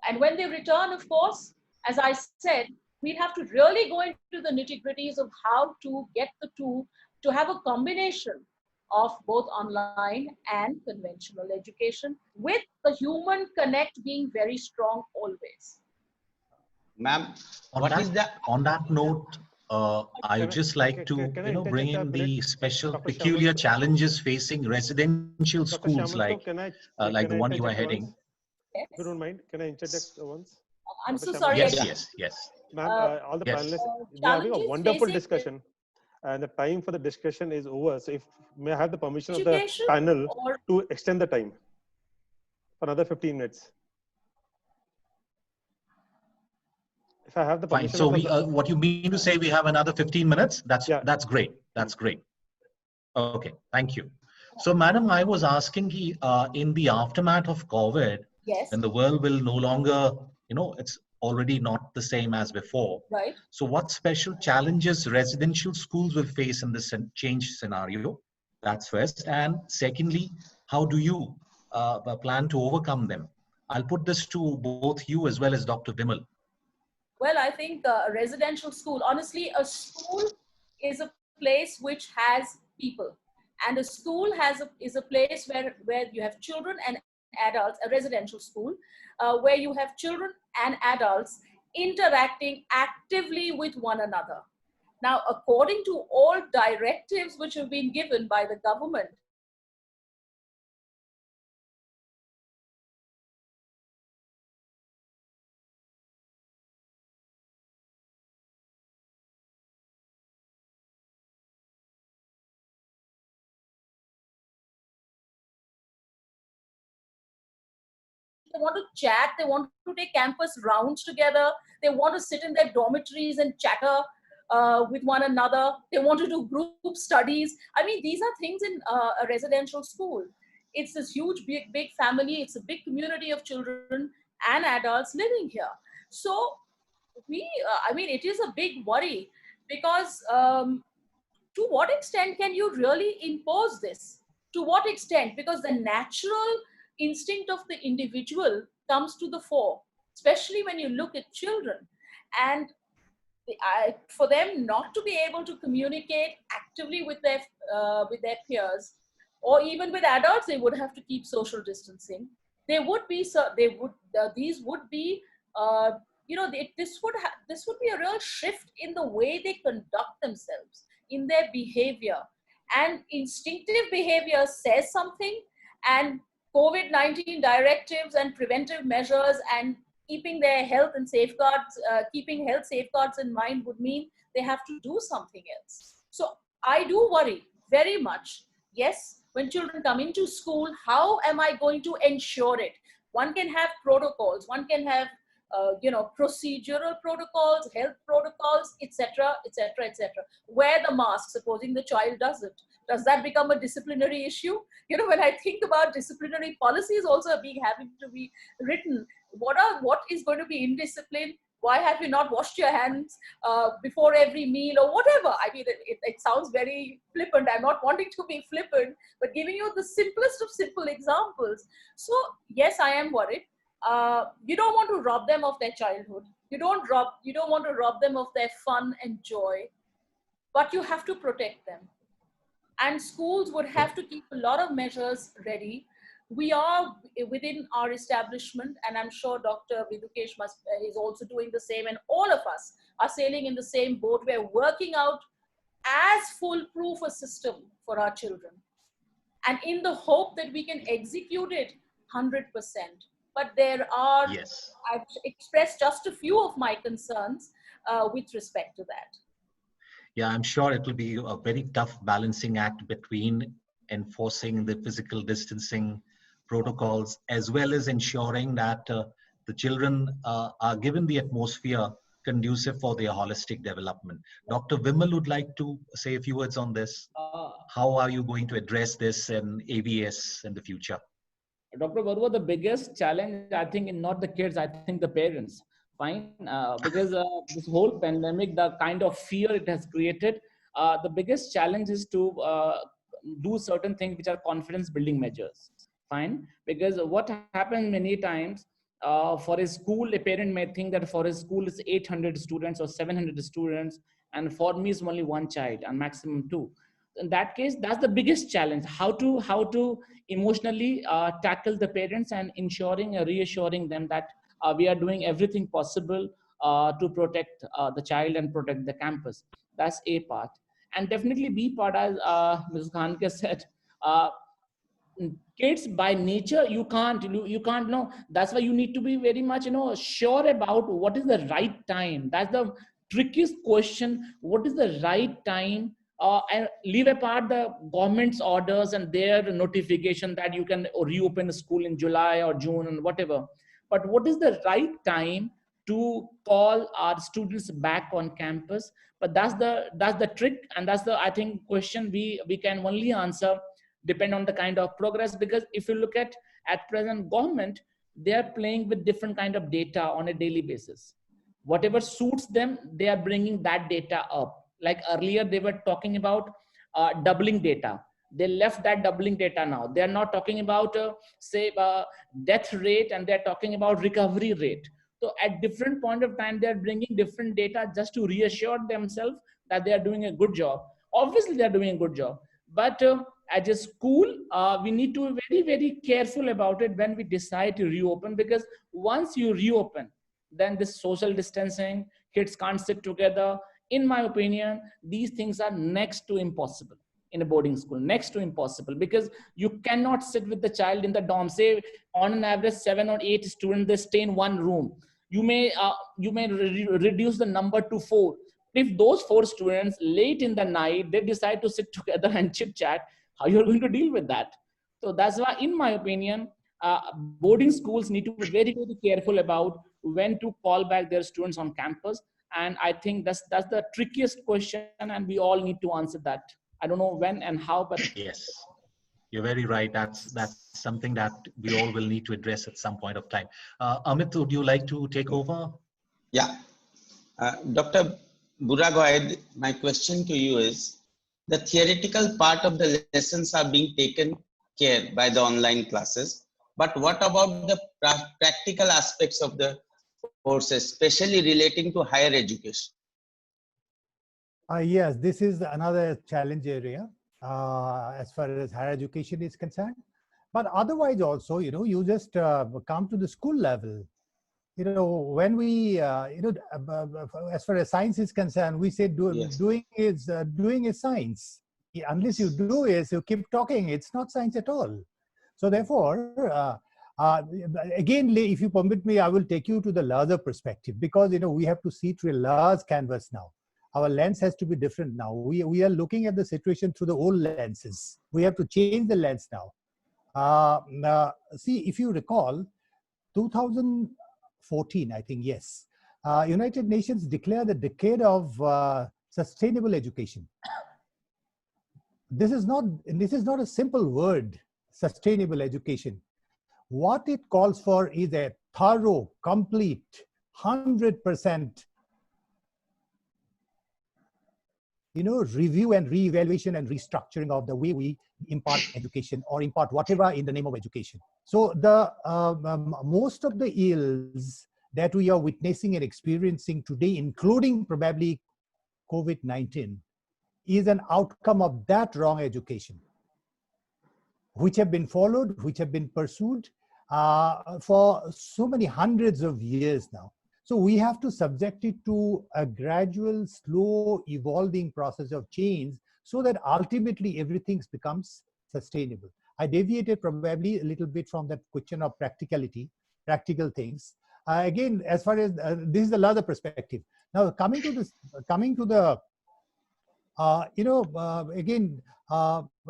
And when they return, of course, as I said, we have to really go into the nitty-gritties of how to get the two to have a combination of both online and conventional education, with the human connect being very strong always. Ma'am, on that note, I would just like to bring in the special peculiar challenges facing residential schools like the one you are heading. Yes. If you don't mind, can I interject once? I'm so sorry. Yes. Ma'am, all the panelists, we are having a challenges wonderful facing discussion, and the time for the discussion is over. So if may I have the permission of the education panel or to extend the time for another 15 minutes? If I have the Fine. permission So of what you mean to say we have another 15 minutes? Yeah. That's great. That's great. Okay, thank you. So, madam, I was asking in the aftermath of COVID, yes, when the world will no longer, it's already not the same as before. right. So what special challenges residential schools will face in this change scenario? That's first. And secondly, how do you plan to overcome them? I'll put this to both you as well as Dr. Vimal. Well, I think a residential school, honestly, a school is a place which has people. And a school is a place where you have children and adults, a residential school, where you have children and adults interacting actively with one another. Now, according to all directives which have been given by the government, they want to chat, they want to take campus rounds together, they want to sit in their dormitories and chatter with one another, they want to do group studies. I mean, these are things in a residential school. It's this huge, big family, it's a big community of children and adults living here. So I mean, it is a big worry because to what extent can you really impose this? To what extent? Because the natural instinct of the individual comes to the fore, especially when you look at children. And for them not to be able to communicate actively with their peers, or even with adults, they would have to keep social distancing. They would be these would be this would be a real shift in the way they conduct themselves, in their behavior. And instinctive behavior says something, and COVID-19 directives and preventive measures and keeping their health and safeguards, keeping health safeguards in mind would mean they have to do something else. So I do worry very much. Yes, when children come into school, how am I going to ensure it? One can have protocols, one can have procedural protocols, health protocols, etc., etc., etc. Wear the mask, supposing the child doesn't. Does that become a disciplinary issue? When I think about disciplinary policies also having to be written, what is going to be indiscipline? Why have you not washed your hands before every meal or whatever? I mean, it sounds very flippant. I'm not wanting to be flippant, but giving you the simplest of simple examples. So yes, I am worried. You don't want to rob them of their childhood. You don't want to rob them of their fun and joy, but you have to protect them. And schools would have to keep a lot of measures ready. We are within our establishment, and I'm sure Dr. Vidhukesh is also doing the same, and all of us are sailing in the same boat. We're working out as foolproof a system for our children, and in the hope that we can execute it 100%. But there are, Yes. I've expressed just a few of my concerns with respect to that. Yeah, I'm sure it will be a very tough balancing act between enforcing the physical distancing protocols as well as ensuring that the children are given the atmosphere conducive for their holistic development. Dr. Vimal would like to say a few words on this. How are you going to address this in ABS in the future? Dr. Barua, the biggest challenge, I think, in not the kids, I think the parents. Fine, because this whole pandemic, the kind of fear it has created, the biggest challenge is to do certain things which are confidence building measures. Fine, because what happens many times, for a school, a parent may think that for a school it's 800 students or 700 students, and for me it's only one child and maximum two. In that case, that's the biggest challenge, how to emotionally tackle the parents and ensuring reassuring them that we are doing everything possible to protect the child and protect the campus. That's A part. And definitely B part, as Ms. Khandke said, kids by nature, you can't know. That's why you need to be very much sure about what is the right time. That's the trickiest question. What is the right time? And leave apart the government's orders and their notification that you can reopen the school in July or June and whatever. But what is the right time to call our students back on campus? But that's the trick, and that's the, I think, question we can only answer depend on the kind of progress. Because if you look at present government, they are playing with different kind of data on a daily basis. Whatever suits them, they are bringing that data up. Like earlier, they were talking about doubling data. They left that doubling data now. They are not talking about, death rate, and they're talking about recovery rate. So at different point of time, they're bringing different data just to reassure themselves that they are doing a good job. Obviously, they're doing a good job. But as a school, we need to be very, very careful about it when we decide to reopen. Because once you reopen, then this social distancing, kids can't sit together. In my opinion, these things are next to impossible in a boarding school, next to impossible, because you cannot sit with the child in the dorm. Say on an average 7 or 8 students, they stay in one room. You may reduce the number to 4. If those 4 students late in the night, they decide to sit together and chit chat, how you're going to deal with that? So that's why, in my opinion, boarding schools need to be very, very careful about when to call back their students on campus. And I think that's the trickiest question, and we all need to answer that. I don't know when and how, but Yes, you're very right. That's something that we all will need to address at some point of time. Amit, would you like to take over? Yeah. Dr. Buragohain, my question to you is, the theoretical part of the lessons are being taken care by the online classes, but what about the practical aspects of the courses, especially relating to higher education? Yes, this is another challenge area as far as higher education is concerned. But otherwise also, you just come to the school level. When we, as far as science is concerned, we say Yes. doing is science. Unless you do is you keep talking, it's not science at all. So therefore, again, if you permit me, I will take you to the larger perspective, because we have to see through a large canvas now. Our lens has to be different now. We are looking at the situation through the old lenses. We have to change the lens now. See, if you recall, 2014, I think, yes, United Nations declared the decade of sustainable education. This is not a simple word, sustainable education. What it calls for is a thorough, complete, 100% review and re-evaluation and restructuring of the way we impart education or impart whatever in the name of education. So the most of the ills that we are witnessing and experiencing today, including probably COVID-19, is an outcome of that wrong education, which have been followed, which have been pursued for so many hundreds of years now. So we have to subject it to a gradual, slow, evolving process of change so that ultimately everything becomes sustainable. I deviated probably a little bit from that question of practicality, practical things. Again, as far as this is the larger perspective. Now, coming to the again,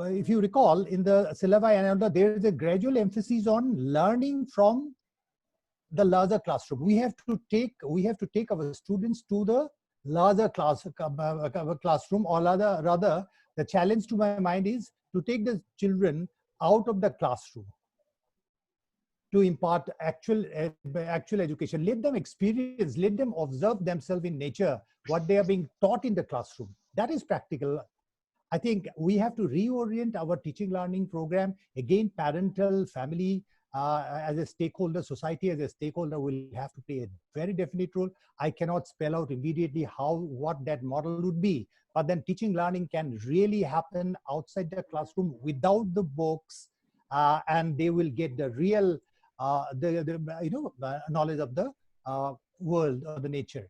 if you recall, in the syllabi, there is a gradual emphasis on learning from the larger classroom. We have to take our students to the larger classroom, or rather, the challenge to my mind is to take the children out of the classroom to impart actual education. Let them experience, let them observe themselves in nature, what they are being taught in the classroom. That is practical. I think we have to reorient our teaching learning program. Again, parental, family, as a stakeholder, society as a stakeholder will have to play a very definite role. I cannot spell out immediately what that model would be, but then teaching learning can really happen outside the classroom without the books, and they will get the real knowledge of the world or the nature.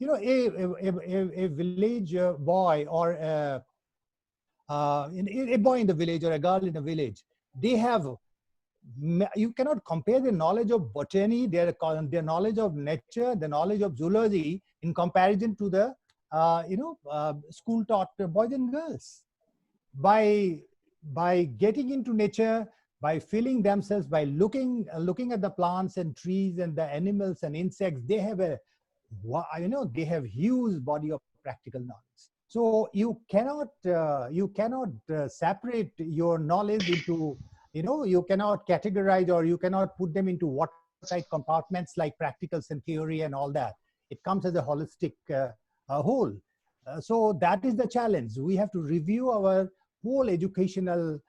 A village boy or a boy in the village or a girl in the village, they have, you cannot compare the knowledge of botany, their knowledge of nature, the knowledge of zoology in comparison to the school taught boys and girls. By getting into nature, by feeling themselves, by looking at the plants and trees and the animals and insects, they have they have huge body of practical knowledge. So you cannot separate your knowledge into, you cannot categorize, or you cannot put them into watertight compartments like practicals and theory and all that. It comes as a holistic whole. So that is the challenge. We have to review our whole educational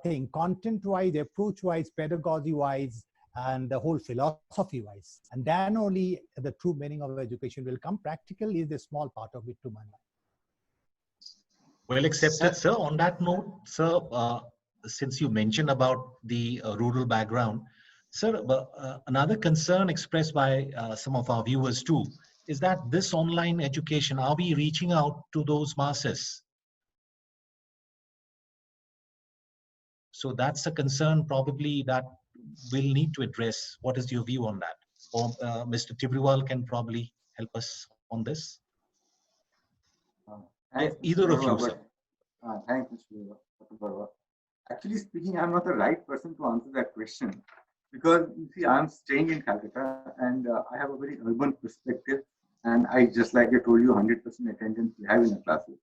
thing, content-wise, approach-wise, pedagogy-wise, and the whole philosophy-wise. And then only the true meaning of education will come. Practical is a small part of it to my mind. Well accepted, sir. On that note, sir, since you mentioned about the rural background, sir, another concern expressed by some of our viewers too is that this online education, are we reaching out to those masses? So that's a concern probably that we'll need to address. What is your view on that? Or Mr. Tibrewal can probably help us on this. Thanks, Either of you, sir. Thanks, Mr. Barwa. Actually speaking, I'm not the right person to answer that question, Because you see, I'm staying in Calcutta and I have a very urban perspective. And I just like I told you, 100% attendance we have in the classes.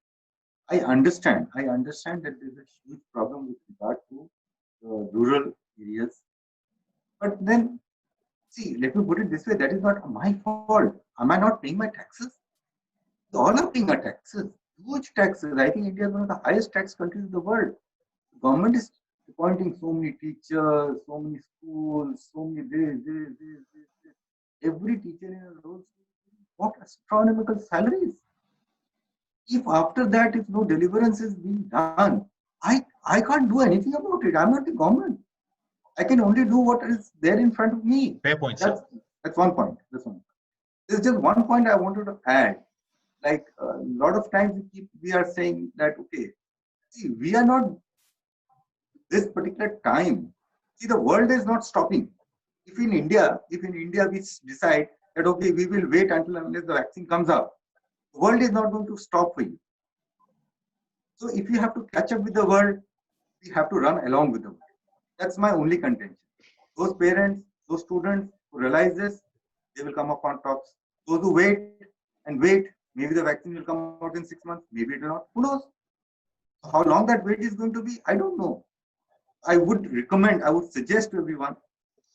I understand that there's a huge problem with regard to rural areas. But then, see, let me put it this way, that is not my fault. Am I not paying my taxes? We all are paying our taxes, huge taxes. I think India is one of the highest tax countries in the world. The government is appointing so many teachers, so many schools, so many this. Every teacher in a rural school, what astronomical salaries. If after that, if no deliverance is being done, I can't do anything about it. I'm not the government. I can only do what is there in front of me. Fair point, sir. That's one point. There's just one point I wanted to add. Like a lot of times we are saying that, okay, see, we are not this particular time. See, the world is not stopping. If in India we decide that, okay, we will wait until unless the vaccine comes up, the world is not going to stop for you. So if you have to catch up with the world, we have to run along with the world. That's my only contention. Those parents, those students who realize this, they will come up on tops. Those who wait, maybe the vaccine will come out in 6 months, maybe it will not. Who knows? How long that wait is going to be, I don't know. I would suggest to everyone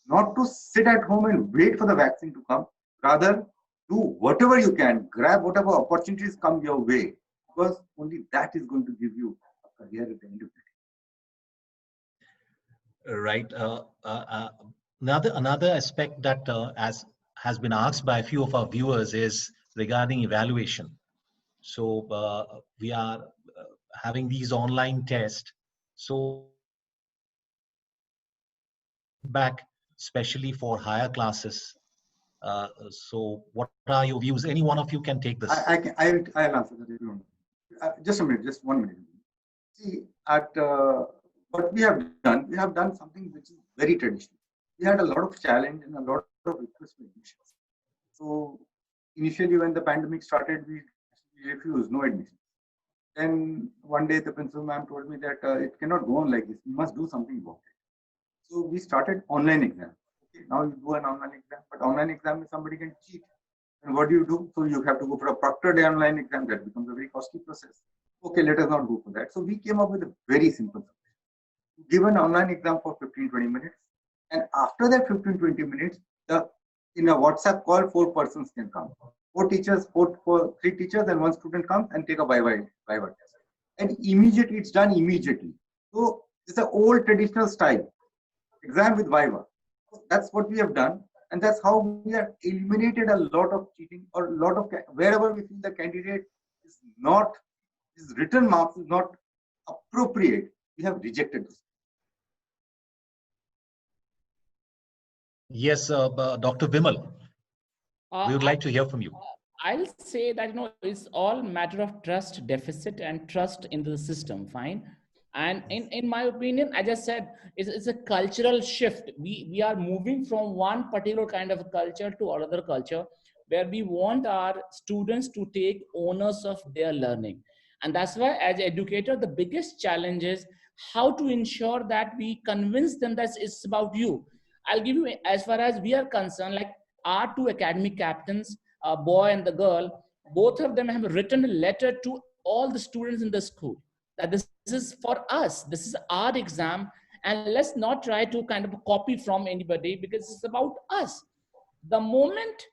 not to sit at home and wait for the vaccine to come. Rather, do whatever you can, grab whatever opportunities come your way, because only that is going to give you a career at the end of the day. Right. Another aspect that has been asked by a few of our viewers is regarding evaluation. So we are having these online tests. So back, especially for higher classes. So what are your views? Any one of you can take this. I'll answer that if you want. Just a minute, just 1 minute. See, at what we have done something which is very traditional. We had a lot of challenge and a lot of requests for admissions. So initially when the pandemic started, we refused, no admissions. Then one day the principal ma'am told me that it cannot go on like this. We must do something about it. So we started online exam. Okay, now you do an online exam, but online exam is somebody can cheat. And what do? So you have to go for a proctored online exam. That becomes a very costly process. Okay, let us not go for that. So we came up with a very simple solution. Give an online exam for 15-20 minutes. And after that 15-20 minutes, in a WhatsApp call, 4 persons can come. 3 teachers and 1 student comes and take a Viva test. And immediately, it's done immediately. So it's an old traditional style. Exam with Viva. So that's what we have done. And that's how we have eliminated a lot of cheating, or a lot of, wherever we feel the candidate is not, his written marks is not appropriate, we have rejected this. Yes, Dr. Vimal, we would like to hear from you. I'll say that, it's all matter of trust deficit and trust in the system, fine. And in my opinion, as I said, it's a cultural shift. We are moving from one particular kind of culture to another culture, where we want our students to take owners of their learning. And that's why, as an educator, the biggest challenge is how to ensure that we convince them that it's about you. I'll give you, as far as we are concerned, like our 2 academic captains, a boy and the girl, both of them have written a letter to all the students in the school that this is for us, this is our exam, and let's not try to kind of copy from anybody, because it's about us. The moment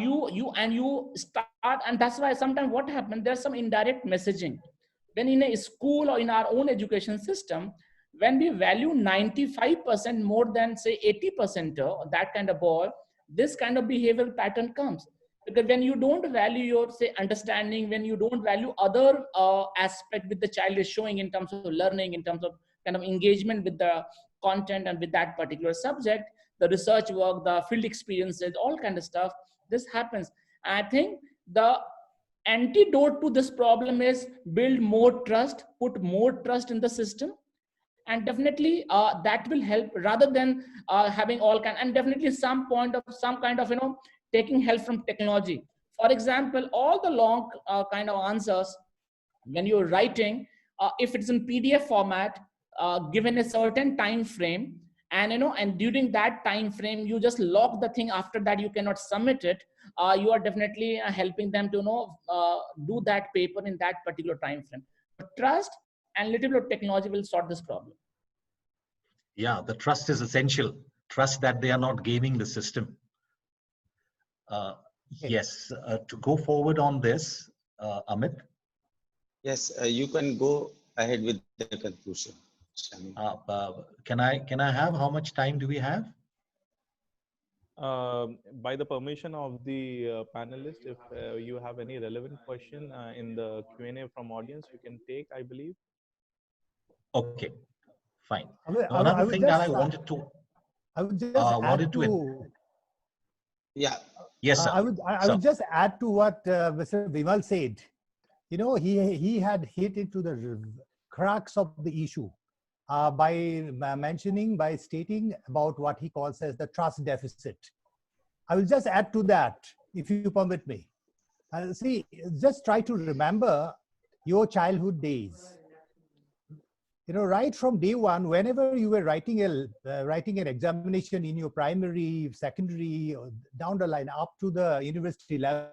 you start, and that's why sometimes what happens, there's some indirect messaging. When in a school or in our own education system, when we value 95% more than say 80% that kind of boy, this kind of behavioral pattern comes. Because when you don't value your, say, understanding, when you don't value other aspect with the child is showing in terms of learning, in terms of kind of engagement with the content and with that particular subject, the research work, the field experiences, all kind of stuff, this happens. I think the antidote to this problem is build more trust, put more trust in the system. And definitely that will help, rather than having all kind, and definitely some kind of taking help from technology. For example, all the long kind of answers, when you're writing, if it's in PDF format, given a certain time frame, and and during that time frame you just lock the thing, after that you cannot submit it, you are definitely helping them to do that paper in that particular time frame. But trust and little bit of technology will sort this problem. Yeah, the trust is essential. Trust that they are not gaming the system. Yes, to go forward on this, Amit. Yes, you can go ahead with the conclusion. Can I have, how much time do we have? By the permission of the panelists, if you have any relevant question in the Q&A from audience, you can take, I believe. Okay, fine. I Another would thing just, that I wanted to add to. Yeah. Yes, sir. I would just add to what Mr. Vimal said. You know, he had hit into the crux of the issue by stating about what he calls as the trust deficit. I will just add to that, if you permit me. See, just try to remember your childhood days. You know, right from day one, whenever you were writing an examination in your primary, secondary, or down the line up to the university level,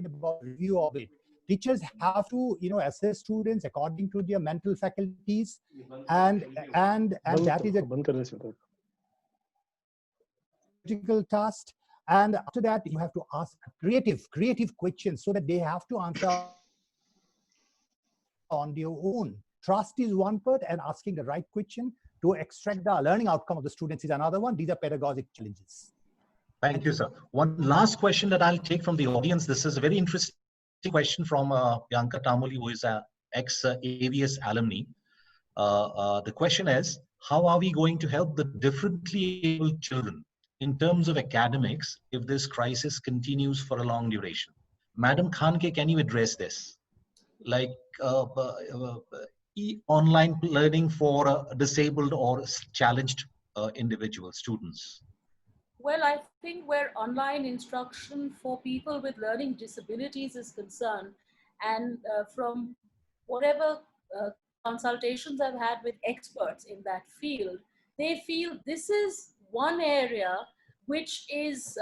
about review of it. Teachers have to, assess students according to their mental faculties, and that is a critical task. And after that, you have to ask creative questions so that they have to answer on their own. Trust is one part, and asking the right question to extract the learning outcome of the students is another one. These are pedagogic challenges. Thank you, sir. One last question that I'll take from the audience. This is a very interesting question from Bianca Tamuli, who is an ex-AVS alumni. The question is, how are we going to help the differently abled children in terms of academics if this crisis continues for a long duration? Madam Khandke, can you address this? Like online learning for disabled or challenged individual students? Well, I think where online instruction for people with learning disabilities is concerned, and from whatever consultations I've had with experts in that field, they feel this is one area which is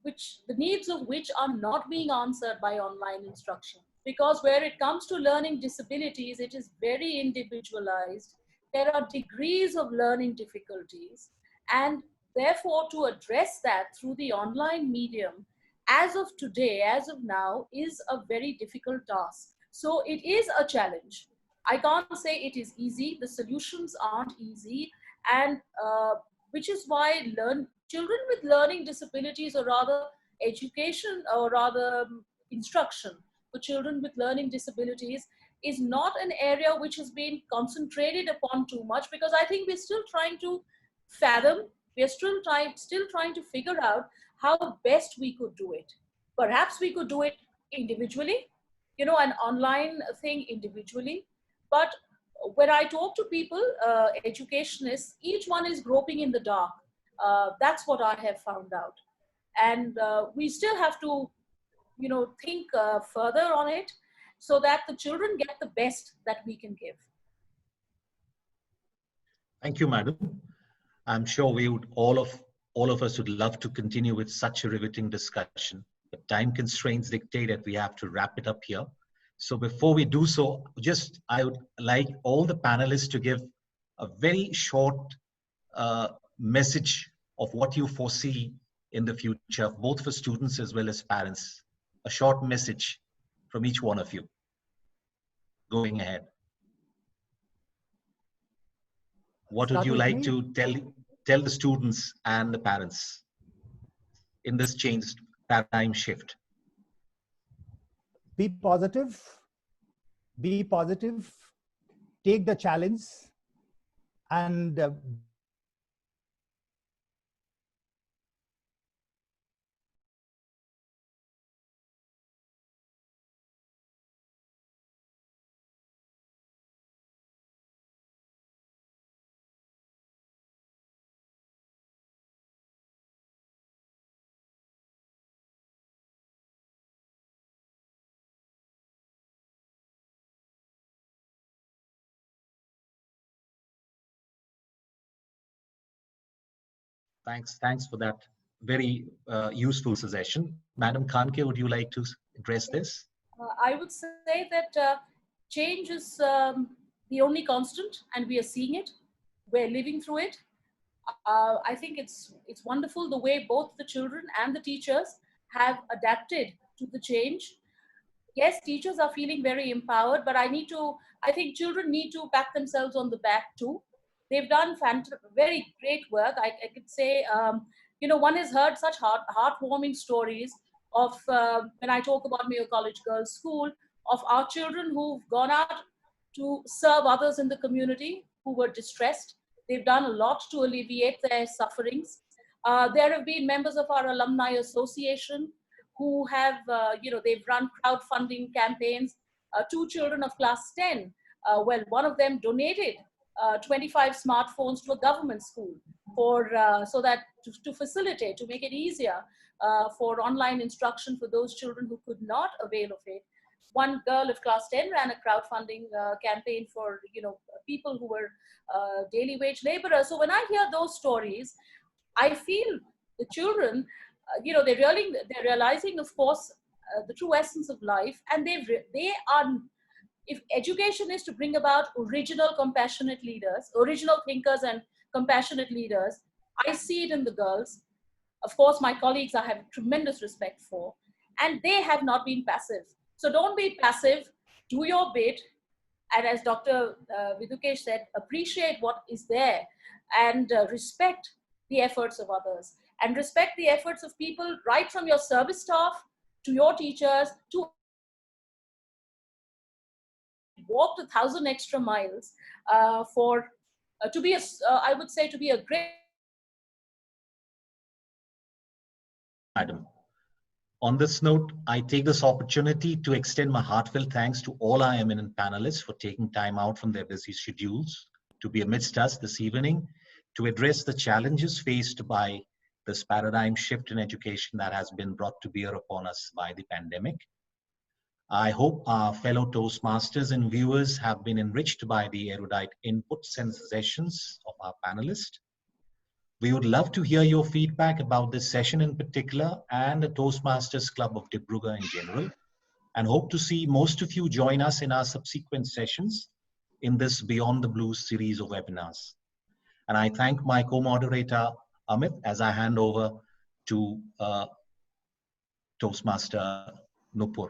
which the needs of which are not being answered by online instruction. Because where it comes to learning disabilities, it is very individualized. There are degrees of learning difficulties, and therefore, to address that through the online medium, as of today, as of now, is a very difficult task. So it is a challenge. I can't say it is easy. The solutions aren't easy. And which is why children with learning disabilities, or rather education, or rather instruction for children with learning disabilities, is not an area which has been concentrated upon too much, because I think we're still trying to fathom, we're still trying to figure out how best we could do it. Perhaps we could do it individually, an online thing individually. But when I talk to people, educationists, each one is groping in the dark. That's what I have found out. And we still have to, think further on it so that the children get the best that we can give. Thank you, madam. I'm sure we would all of us would love to continue with such a riveting discussion, but time constraints dictate that we have to wrap it up here. So before we do so, I would like all the panelists to give a very short message of what you foresee in the future, both for students as well as parents. A short message from each one of you. Going ahead. What would you like to tell the students and the parents in this changed paradigm shift? Be positive, take the challenge, And Thanks for that very useful suggestion. Madam Khandke, would you like to address this? I would say that change is the only constant, and we are seeing it. We're living through it. I think it's wonderful the way both the children and the teachers have adapted to the change. Yes, teachers are feeling very empowered, but I think children need to pat themselves on the back too. They've done very great work. I could say, one has heard such heartwarming stories of, when I talk about Mayo College Girls School, of our children who've gone out to serve others in the community who were distressed. They've done a lot to alleviate their sufferings. There have been members of our alumni association who have, they've run crowdfunding campaigns. Two children of class 10, one of them donated 25 smartphones to a government school so that to facilitate, to make it easier for online instruction for those children who could not avail of it. One girl of class 10 ran a crowdfunding campaign for people who were daily wage laborers. So when I hear those stories, I feel the children, they're realizing, of course, the true essence of life, and they are. If education is to bring about original, compassionate leaders, original thinkers, and compassionate leaders, I see it in the girls. Of course, my colleagues I have tremendous respect for, and they have not been passive. So don't be passive. Do your bit. And as Dr. Vidhukesh said, appreciate what is there and respect the efforts of others and respect the efforts of people right from your service staff to your teachers to walked 1,000 extra miles to be I would say, to be a great. Madam. On this note, I take this opportunity to extend my heartfelt thanks to all our eminent panelists for taking time out from their busy schedules to be amidst us this evening to address the challenges faced by this paradigm shift in education that has been brought to bear upon us by the pandemic. I hope our fellow Toastmasters and viewers have been enriched by the erudite inputs and suggestions of our panelists. We would love to hear your feedback about this session in particular and the Toastmasters Club of Dibrugarh in general, and hope to see most of you join us in our subsequent sessions in this Beyond the Blues series of webinars. And I thank my co-moderator, Amit, as I hand over to Toastmaster Nupur.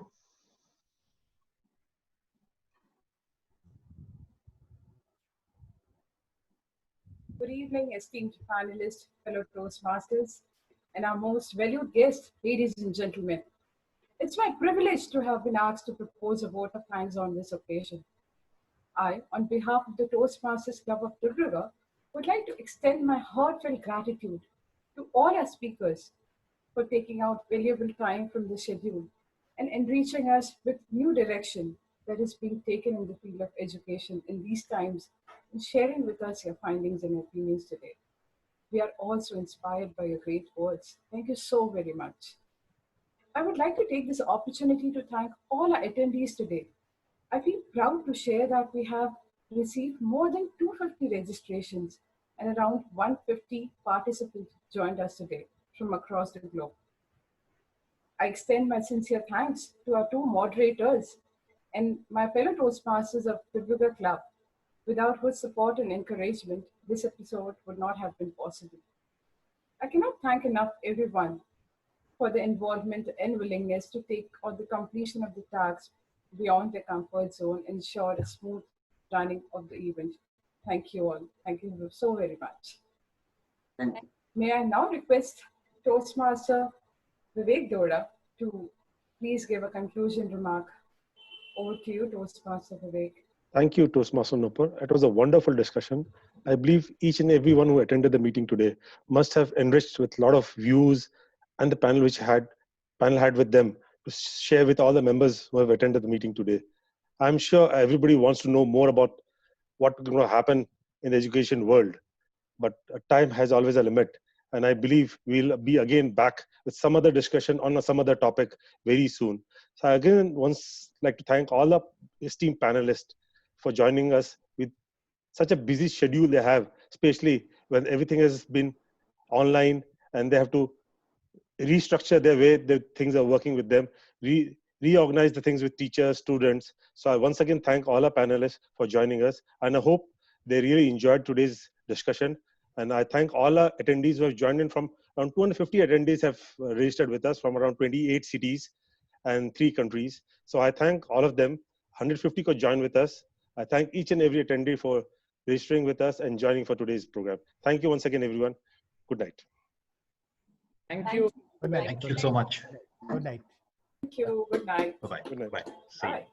Good evening, esteemed panelists, fellow Toastmasters, and our most valued guests, ladies and gentlemen. It's my privilege to have been asked to propose a vote of thanks on this occasion. I, on behalf of the Toastmasters Club of Tibrewal, would like to extend my heartfelt gratitude to all our speakers for taking out valuable time from the schedule and enriching us with new direction that is being taken in the field of education in these times and sharing with us your findings and opinions today. We are also inspired by your great words. Thank you so very much. I would like to take this opportunity to thank all our attendees today. I feel proud to share that we have received more than 250 registrations and around 150 participants joined us today from across the globe. I extend my sincere thanks to our two moderators and my fellow Toastmasters of the Vidhukesh Club, without whose support and encouragement, this episode would not have been possible. I cannot thank enough everyone for the involvement and willingness to take on the completion of the tasks beyond their comfort zone and ensure a smooth running of the event. Thank you all. Thank you so very much. Thank you. May I now request Toastmaster Vivek Doda to please give a conclusion remark. Over to you, Toastmaster Vivek. Thank you, Toastmaster Nupur. It was a wonderful discussion. I believe each and everyone who attended the meeting today must have enriched with a lot of views, and the panel had with them to share with all the members who have attended the meeting today. I'm sure everybody wants to know more about what's going to happen in the education world, but time has always a limit. And I believe we'll be again back with some other discussion on some other topic very soon. So I again once like to thank all the esteemed panelists for joining us with such a busy schedule they have, especially when everything has been online and they have to restructure their way the things are working with them, reorganize the things with teachers, students. So I once again thank all our panelists for joining us, and I hope they really enjoyed today's discussion. And I thank all our attendees who have joined in. From around 250 attendees have registered with us from around 28 cities and 3 countries. So I thank all of them. 150 could join with us. I thank each and every attendee for registering with us and joining for today's program. Thank you once again, everyone. Good night. Thank you. Good night. Thank you so much. Good night. Thank you. Good night. Bye-bye. Good night. Bye. See you. Bye.